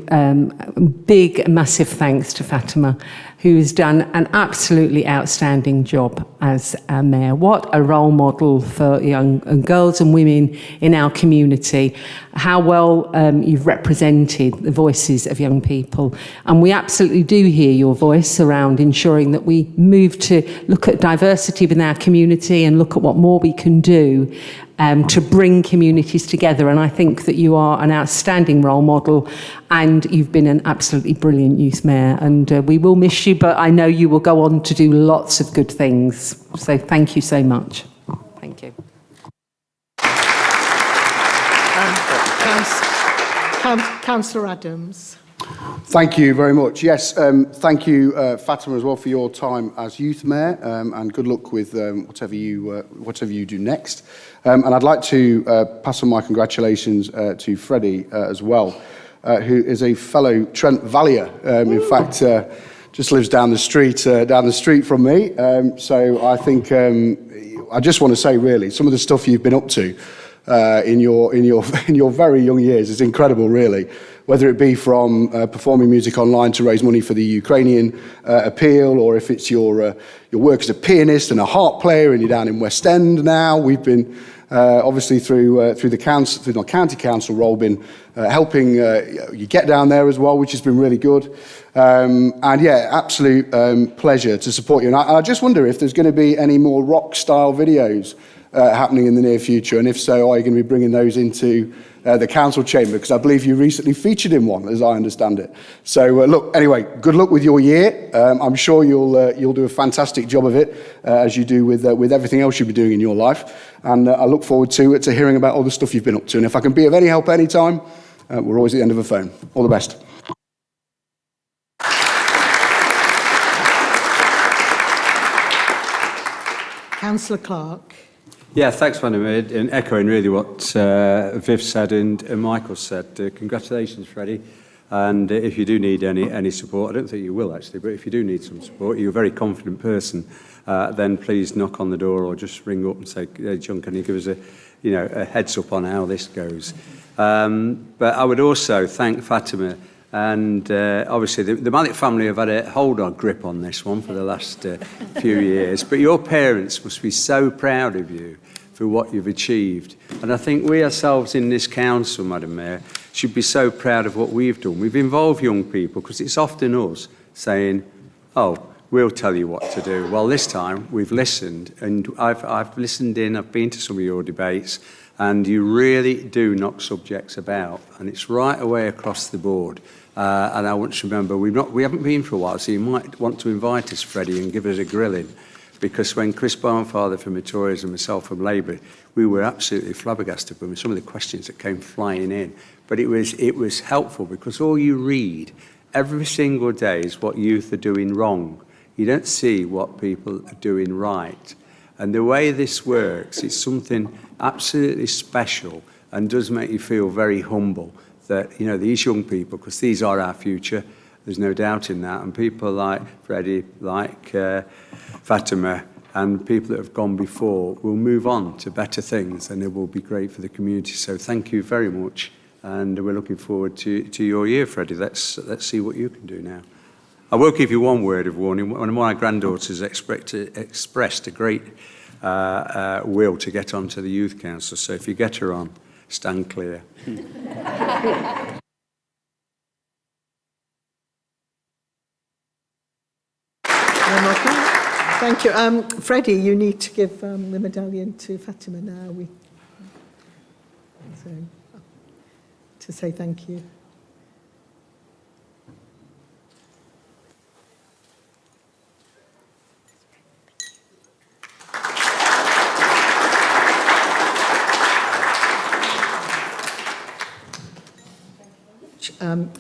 big, massive thanks to Fatima, who's done an absolutely outstanding job as a mayor. What a role model for young girls and women in our community. How well you've represented the voices of young people. And we absolutely do hear your voice around ensuring that we move to look at diversity within our community and look at what more we can do to bring communities together. And I think that you are an outstanding role model, and you've been an absolutely brilliant Youth Mayor. And we will miss you, but I know you will go on to do lots of good things. So thank you so much. Thank you. Councillor Adams. Thank you very much. Yes, thank you, Fatima, as well, for your time as youth mayor, and good luck with whatever you do next. And I'd like to pass on my congratulations to Freddie as well, who is a fellow Trent Vallier. In fact, just lives down the street from me. So I think I just want to say, really, some of the stuff you've been up to in your very young years is incredible, really. Whether it be from performing music online to raise money for the Ukrainian appeal, or if it's your work as a pianist and a harp player, and you're down in West End now. We've been obviously through the county council role, been helping you get down there as well, which has been really good. And yeah, absolute pleasure to support you. And I just wonder if there's going to be any more rock-style videos happening in the near future, and if so, are you going to be bringing those into the council chamber? Because I believe you recently featured in one, as I understand it. So look, anyway, good luck with your year. I'm sure you'll do a fantastic job of it, as you do with everything else you'll be doing in your life. And I look forward to hearing about all the stuff you've been up to. And if I can be of any help anytime, we're always at the end of a phone. All the best. Councillor Clark. Yeah, thanks, Madam Mayor. And echoing really what Viv said and Michael said, congratulations, Freddie. And if you do need any support, I don't think you will actually, but if you do need some support, you're a very confident person, then please knock on the door or just ring up and say, hey, John, can you give us a heads up on how this goes? But I would also thank Fatima, and obviously the Malik family have had a grip on this one for the last few years, but your parents must be so proud of you for what you've achieved. And I think we ourselves in this council, Madam Mayor, should be so proud of what we've done. We've involved young people, because it's often us saying, oh, we'll tell you what to do. Well, this time we've listened, and I've listened in, I've been to some of your debates, and you really do knock subjects about, and it's right away across the board. And I want to remember, we haven't been for a while, so you might want to invite us, Freddie, and give us a grilling. Because when Chris Barnfather from the Tories and myself from Labour, we were absolutely flabbergasted with some of the questions that came flying in. But it was helpful, because all you read every single day is what youth are doing wrong. You don't see what people are doing right. And the way this works, it's something absolutely special, and does make you feel very humble that, these young people, because these are our future, there's no doubt in that, and people like Freddie, like Fatima, and people that have gone before will move on to better things, and it will be great for the community. So thank you very much, and we're looking forward to your year, Freddie. Let's see what you can do now. I will give you one word of warning. One of my granddaughters expressed a great will to get onto the youth council, so if you get her on, stand clear. Thank you. Freddie, you need to give the medallion to Fatima now. To say thank you.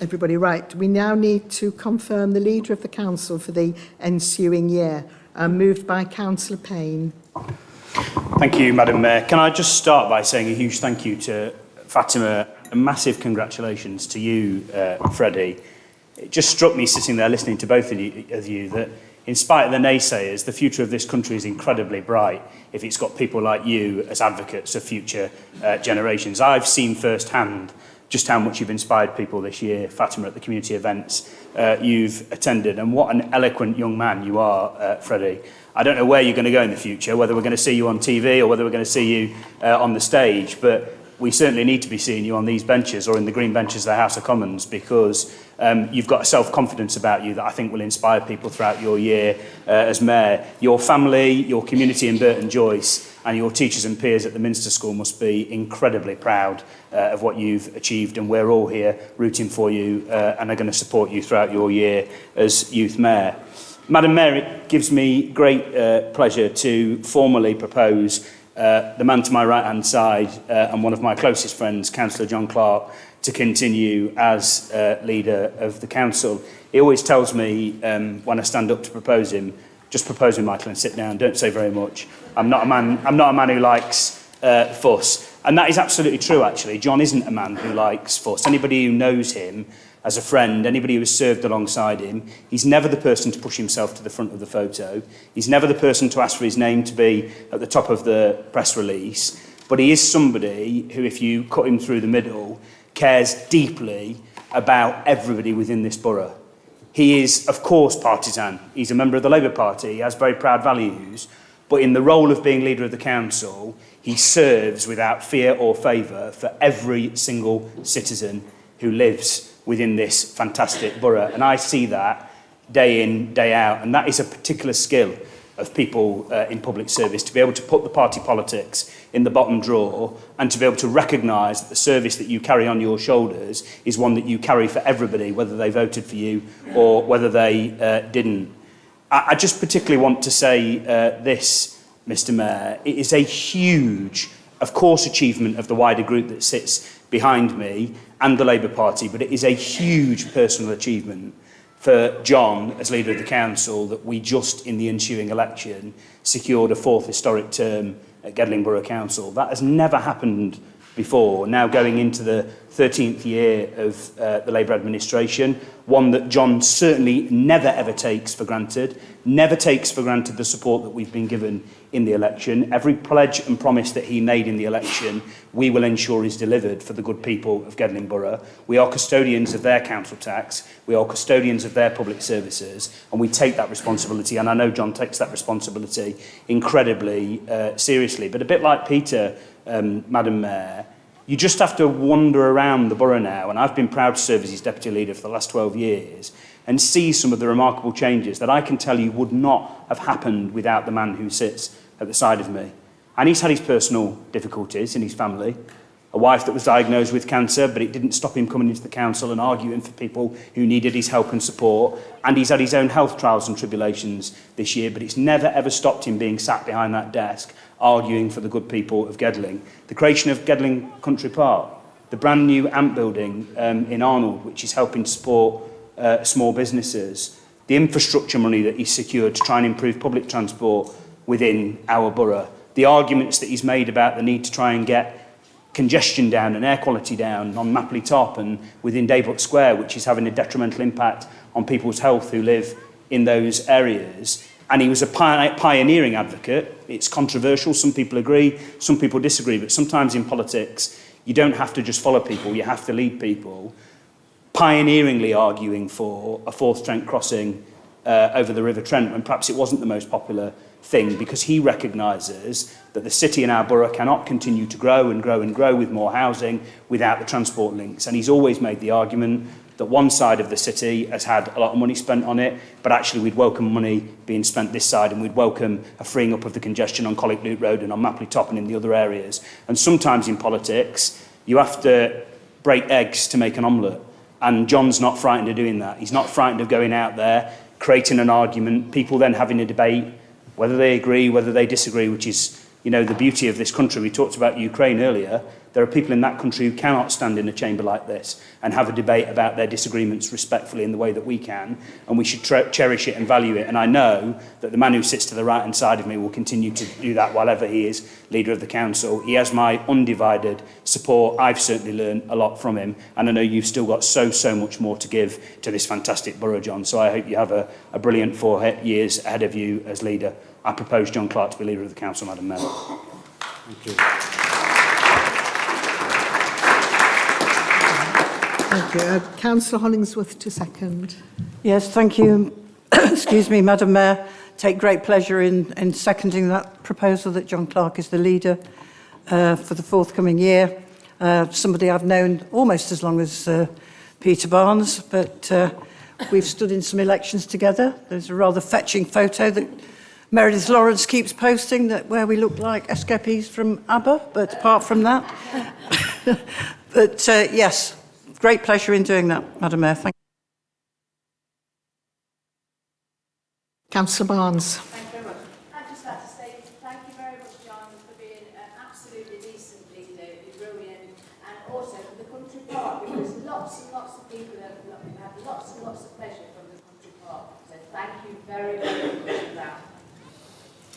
Everybody, right. We now need to confirm the leader of the council for the ensuing year. Moved by Councillor Payne. Thank you, Madam Mayor. Can I just start by saying a huge thank you to Fatima, a massive congratulations to you, Freddie. It just struck me sitting there listening to both of you that in spite of the naysayers, the future of this country is incredibly bright if it's got people like you as advocates of future generations. I've seen firsthand just how much you've inspired people this year, Fatima, at the community events you've attended, and what an eloquent young man you are, Freddie. I don't know where you're going to go in the future, whether we're going to see you on TV or whether we're going to see you on the stage, but we certainly need to be seeing you on these benches or in the green benches of the House of Commons, because you've got a self-confidence about you that I think will inspire people throughout your year as Mayor. Your family, your community in Burton Joyce, and your teachers and peers at the Minster School must be incredibly proud of what you've achieved, and we're all here rooting for you and are going to support you throughout your year as Youth Mayor. Madam Mayor, it gives me great pleasure to formally propose the man to my right-hand side and one of my closest friends, Councillor John Clark, to continue as leader of the council. He always tells me when I stand up to propose him, just propose me, Michael, and sit down. Don't say very much. I'm not a man who likes fuss. And that is absolutely true, actually. John isn't a man who likes fuss. Anybody who knows him as a friend, anybody who has served alongside him, he's never the person to push himself to the front of the photo. He's never the person to ask for his name to be at the top of the press release. But he is somebody who, if you cut him through the middle, cares deeply about everybody within this borough. He is, of course, partisan. He's a member of the Labour Party. He has very proud values. But in the role of being leader of the council, he serves without fear or favour for every single citizen who lives within this fantastic borough. And I see that day in, day out. And that is a particular skill of people in public service, to be able to put the party politics in the bottom drawer and to be able to recognise that the service that you carry on your shoulders is one that you carry for everybody, whether they voted for you or whether they didn't. I just particularly want to say this, Mr. Mayor. It is a huge, of course, achievement of the wider group that sits behind me and the Labour Party, but it is a huge personal achievement for John, as leader of the council, that we just in the ensuing election secured a 4th historic term at Gedling Borough Council. That has never happened before, now going into the 13th year of the Labour administration, one that John certainly never ever takes for granted, never takes for granted the support that we've been given in the election. Every pledge and promise that he made in the election, we will ensure is delivered for the good people of Gedling Borough. We are custodians of their council tax, we are custodians of their public services, and we take that responsibility, and I know John takes that responsibility incredibly seriously. But a bit like Peter, Madam Mayor, you just have to wander around the borough now, and I've been proud to serve as his deputy leader for the last 12 years, and see some of the remarkable changes that I can tell you would not have happened without the man who sits at the side of me. And he's had his personal difficulties in his family, a wife that was diagnosed with cancer, but it didn't stop him coming into the council and arguing for people who needed his help and support. And he's had his own health trials and tribulations this year, but it's never ever stopped him being sat behind that desk arguing for the good people of Gedling. The creation of Gedling Country Park, the brand new AMP building in Arnold, which is helping to support small businesses, the infrastructure money that he's secured to try and improve public transport within our borough, the arguments that he's made about the need to try and get congestion down and air quality down on Mapley Top and within Daybrook Square, which is having a detrimental impact on people's health who live in those areas. And he was a pioneering advocate. It's controversial. Some people agree, some people disagree. But sometimes in politics, you don't have to just follow people, you have to lead people. Pioneeringly arguing for a 4th Trent crossing over the River Trent, when perhaps it wasn't the most popular thing, because he recognises that the city and our borough cannot continue to grow and grow and grow with more housing without the transport links. And he's always made the argument that one side of the city has had a lot of money spent on it, but actually we'd welcome money being spent this side, and we'd welcome a freeing up of the congestion on Colwick Loop Road and on Mapley Top and in the other areas. And sometimes in politics, you have to break eggs to make an omelette. And John's not frightened of doing that. He's not frightened of going out there, creating an argument, people then having a debate, whether they agree, whether they disagree, which is, you know, the beauty of this country. We talked about Ukraine earlier. There are people in that country who cannot stand in a chamber like this and have a debate about their disagreements respectfully in the way that we can, and we should cherish it and value it. And I know that the man who sits to the right-hand side of me will continue to do that while he is leader of the council. He has my undivided support. I've certainly learned a lot from him, and I know you've still got so much more to give to this fantastic borough, John. So I hope you have a brilliant 4 years ahead of you as leader. I propose John Clark to be leader of the council, Madam Mayor. Thank you. Thank you. Councillor Hollingsworth to second. Yes, thank you. Excuse me, Madam Mayor. Take great pleasure in seconding that proposal that John Clark is the leader for the forthcoming year. Somebody I've known almost as long as Peter Barnes, but we've stood in some elections together. There's a rather fetching photo that Meredith Lawrence keeps posting that where we look like escapees from ABBA, but apart from that. But yes, great pleasure in doing that, Madam Mayor. Thank you. Councillor Barnes. Thank you very much. I'd just like to say thank you very much, John, for being an absolutely decent leader, you're brilliant, and also for the country park, Very, very good for that.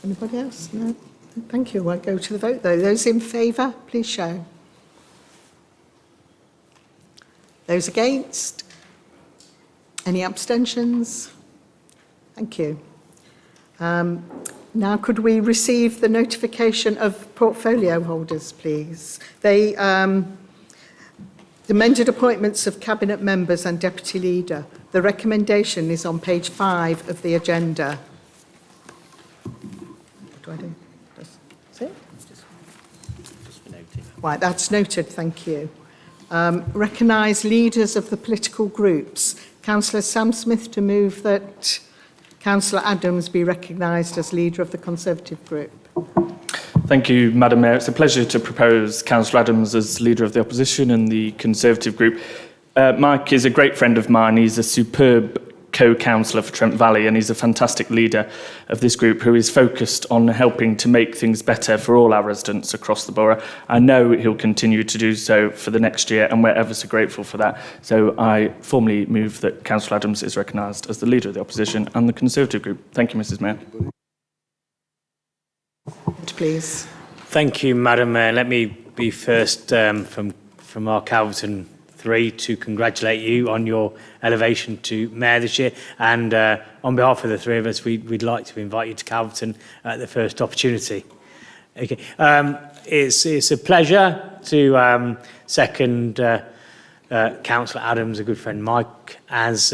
Anybody else? No? Thank you. We'll go to the vote, though. Those in favour, please show. Those against? Any abstentions? Thank you. Now, could we receive the notification of portfolio holders, please? The amended appointments of cabinet members and deputy leader. The recommendation is on page 5 of the agenda. What do I do? That's it? Just for noting. Right, that's noted, thank you. Recognise leaders of the political groups. Councillor Sam Smith to move that Councillor Adams be recognised as leader of the Conservative group. Thank you, Madam Mayor. It's a pleasure to propose Councillor Adams as leader of the opposition and the Conservative group. Mike is a great friend of mine. He's a superb co-councillor for Trent Valley, and he's a fantastic leader of this group who is focused on helping to make things better for all our residents across the borough. I know he'll continue to do so for the next year, and we're ever so grateful for that. So I formally move that Councillor Adams is recognised as the leader of the opposition and the Conservative group. Thank you, Mrs Mayor. Please. Thank you, Madam Mayor. Let me be first from our Calverton 3 to congratulate you on your elevation to Mayor this year. And on behalf of the three of us, we'd like to invite you to Calverton at the first opportunity. Okay. It's a pleasure to second Councillor Adams, a good friend Mike, as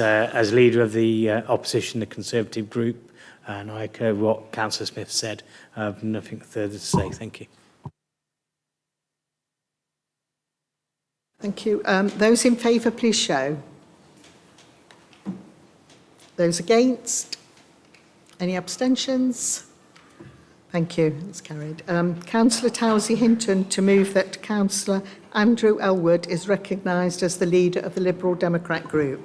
leader of the opposition, the Conservative group. And I echo what Councillor Smith said. I have nothing further to say. Thank you. Thank you. Those in favour, please show. Those against? Any abstentions? Thank you. That's carried. Councillor Towsey Hinton to move that Councillor Andrew Elwood is recognised as the leader of the Liberal Democrat group.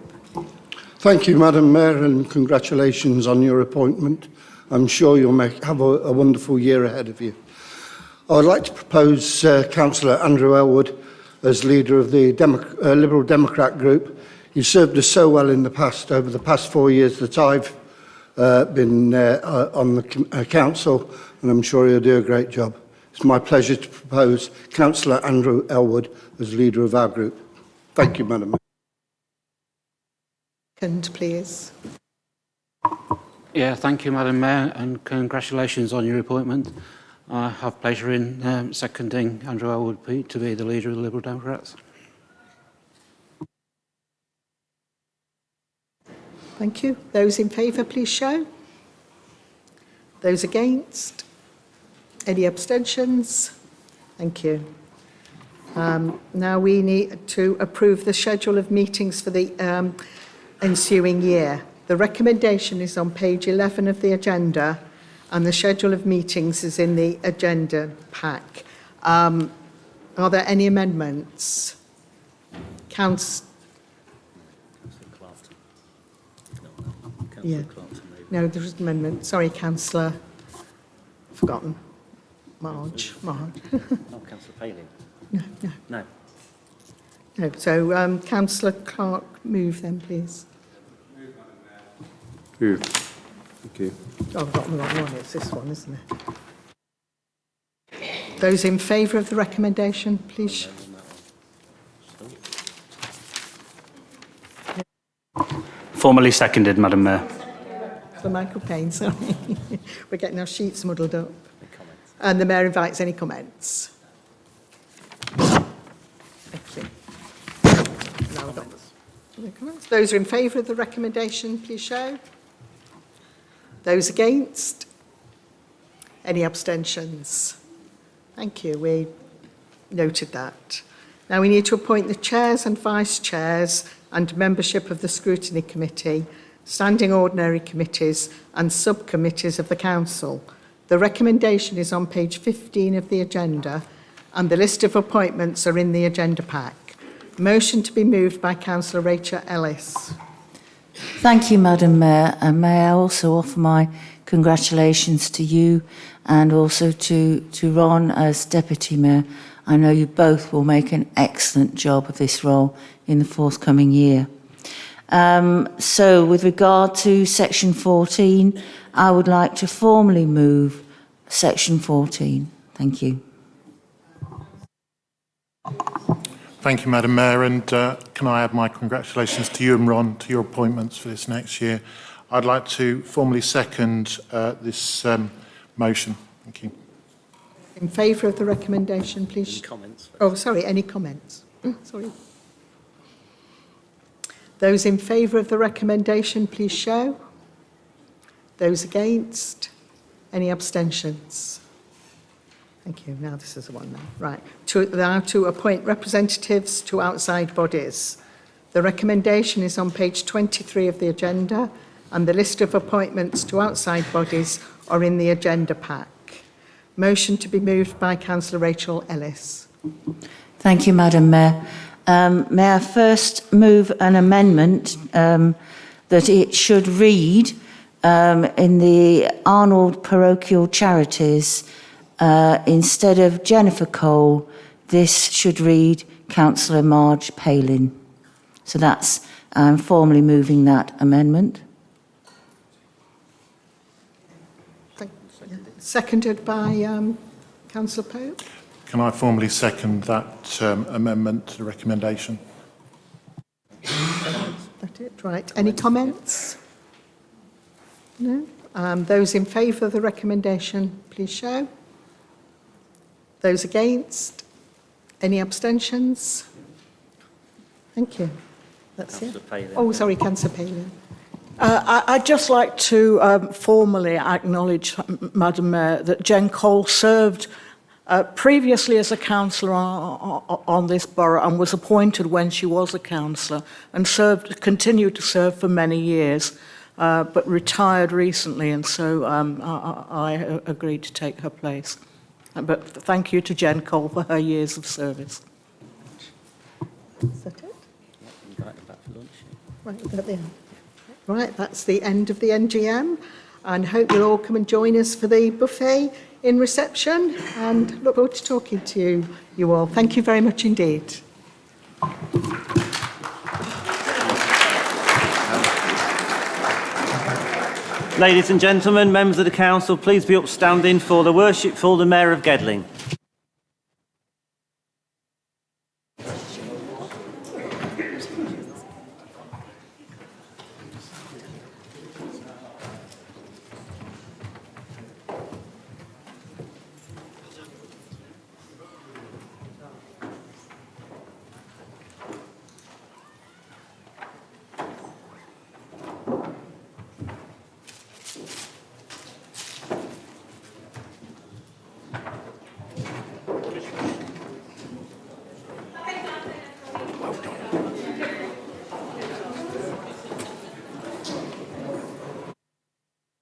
Thank you, Madam Mayor, and congratulations on your appointment. I'm sure you'll have a wonderful year ahead of you. I would like to propose Councillor Andrew Elwood as leader of the Liberal Democrat group. You've served us so well in the past, over the past 4 years that I've been on the council, and I'm sure you'll do a great job. It's my pleasure to propose Councillor Andrew Elwood as leader of our group. Thank you, Madam Mayor. Second, please. Yeah, thank you, Madam Mayor, and congratulations on your appointment. I have pleasure in seconding Andrew Elwood to be the leader of the Liberal Democrats. Thank you. Those in favour, please show. Those against? Any abstentions? Thank you. Now we need to approve the schedule of meetings for the ensuing year. The recommendation is on page 11 of the agenda, and the schedule of meetings is in the agenda pack. Are there any amendments? No, there is an amendment. Sorry, Councillor. Forgotten. Marge. Oh, Councillor Palin. No. No. So, Councillor Clark, move then, please. Move. Thank you. Oh, I've got the wrong one. It's this one, isn't it? Those in favour of the recommendation, please. Formally seconded, Madam Mayor. For Michael Payne, sorry. We're getting our sheets muddled up. And the Mayor invites any comments. Thank you. Now we've got any comments. Those are in favour of the recommendation, please show. Those against? Any abstentions? Thank you. We noted that. Now we need to appoint the chairs and vice chairs and membership of the Scrutiny Committee, standing ordinary committees and subcommittees of the Council. The recommendation is on page 15 of the agenda, and the list of appointments are in the agenda pack. Motion to be moved by Councillor Rachel Ellis. Thank you, Madam Mayor, and may I also offer my congratulations to you and also to Ron as Deputy Mayor. I know you both will make an excellent job of this role in the forthcoming year. So with regard to section 14, I would like to formally move section 14. Thank you. Thank you, Madam Mayor, and can I add my congratulations to you and Ron to your appointments for this next year. I'd like to formally second this motion. Thank you. In favour of the recommendation, please. Any comments? Oh, sorry, any comments? Sorry. Those in favour of the recommendation, please show. Those against? Any abstentions? Thank you. Now this is the one now. Right. Now to appoint representatives to outside bodies. The recommendation is on page 23 of the agenda, and the list of appointments to outside bodies are in the agenda pack. Motion to be moved by Councillor Rachel Ellis. Thank you, Madam Mayor. May I first move an amendment that it should read in the Arnold Parochial Charities, instead of Jennifer Cole, this should read Councillor Marge Palin. So that's formally moving that amendment. Seconded by Councillor Pope. Can I formally second that amendment to the recommendation? That's it, right. Any comments? No? Those in favour of the recommendation, please show. Those against? Any abstentions? Thank you. That's it. Oh, sorry, Councillor Palin. I'd just like to formally acknowledge, Madam Mayor, that Jen Cole served previously as a councillor on this borough and was appointed when she was a councillor and continued to serve for many years, but retired recently, and so I agreed to take her place. But thank you to Jen Cole for her years of service. Is that it? Invite them back for lunch. Right, at the end. Right, that's the end of the NGM, and hope you'll all come and join us for the buffet in reception, and look forward to talking to you all. Thank you very much indeed. Ladies and gentlemen, members of the council, please be upstanding for the worship for the Mayor of Gedling.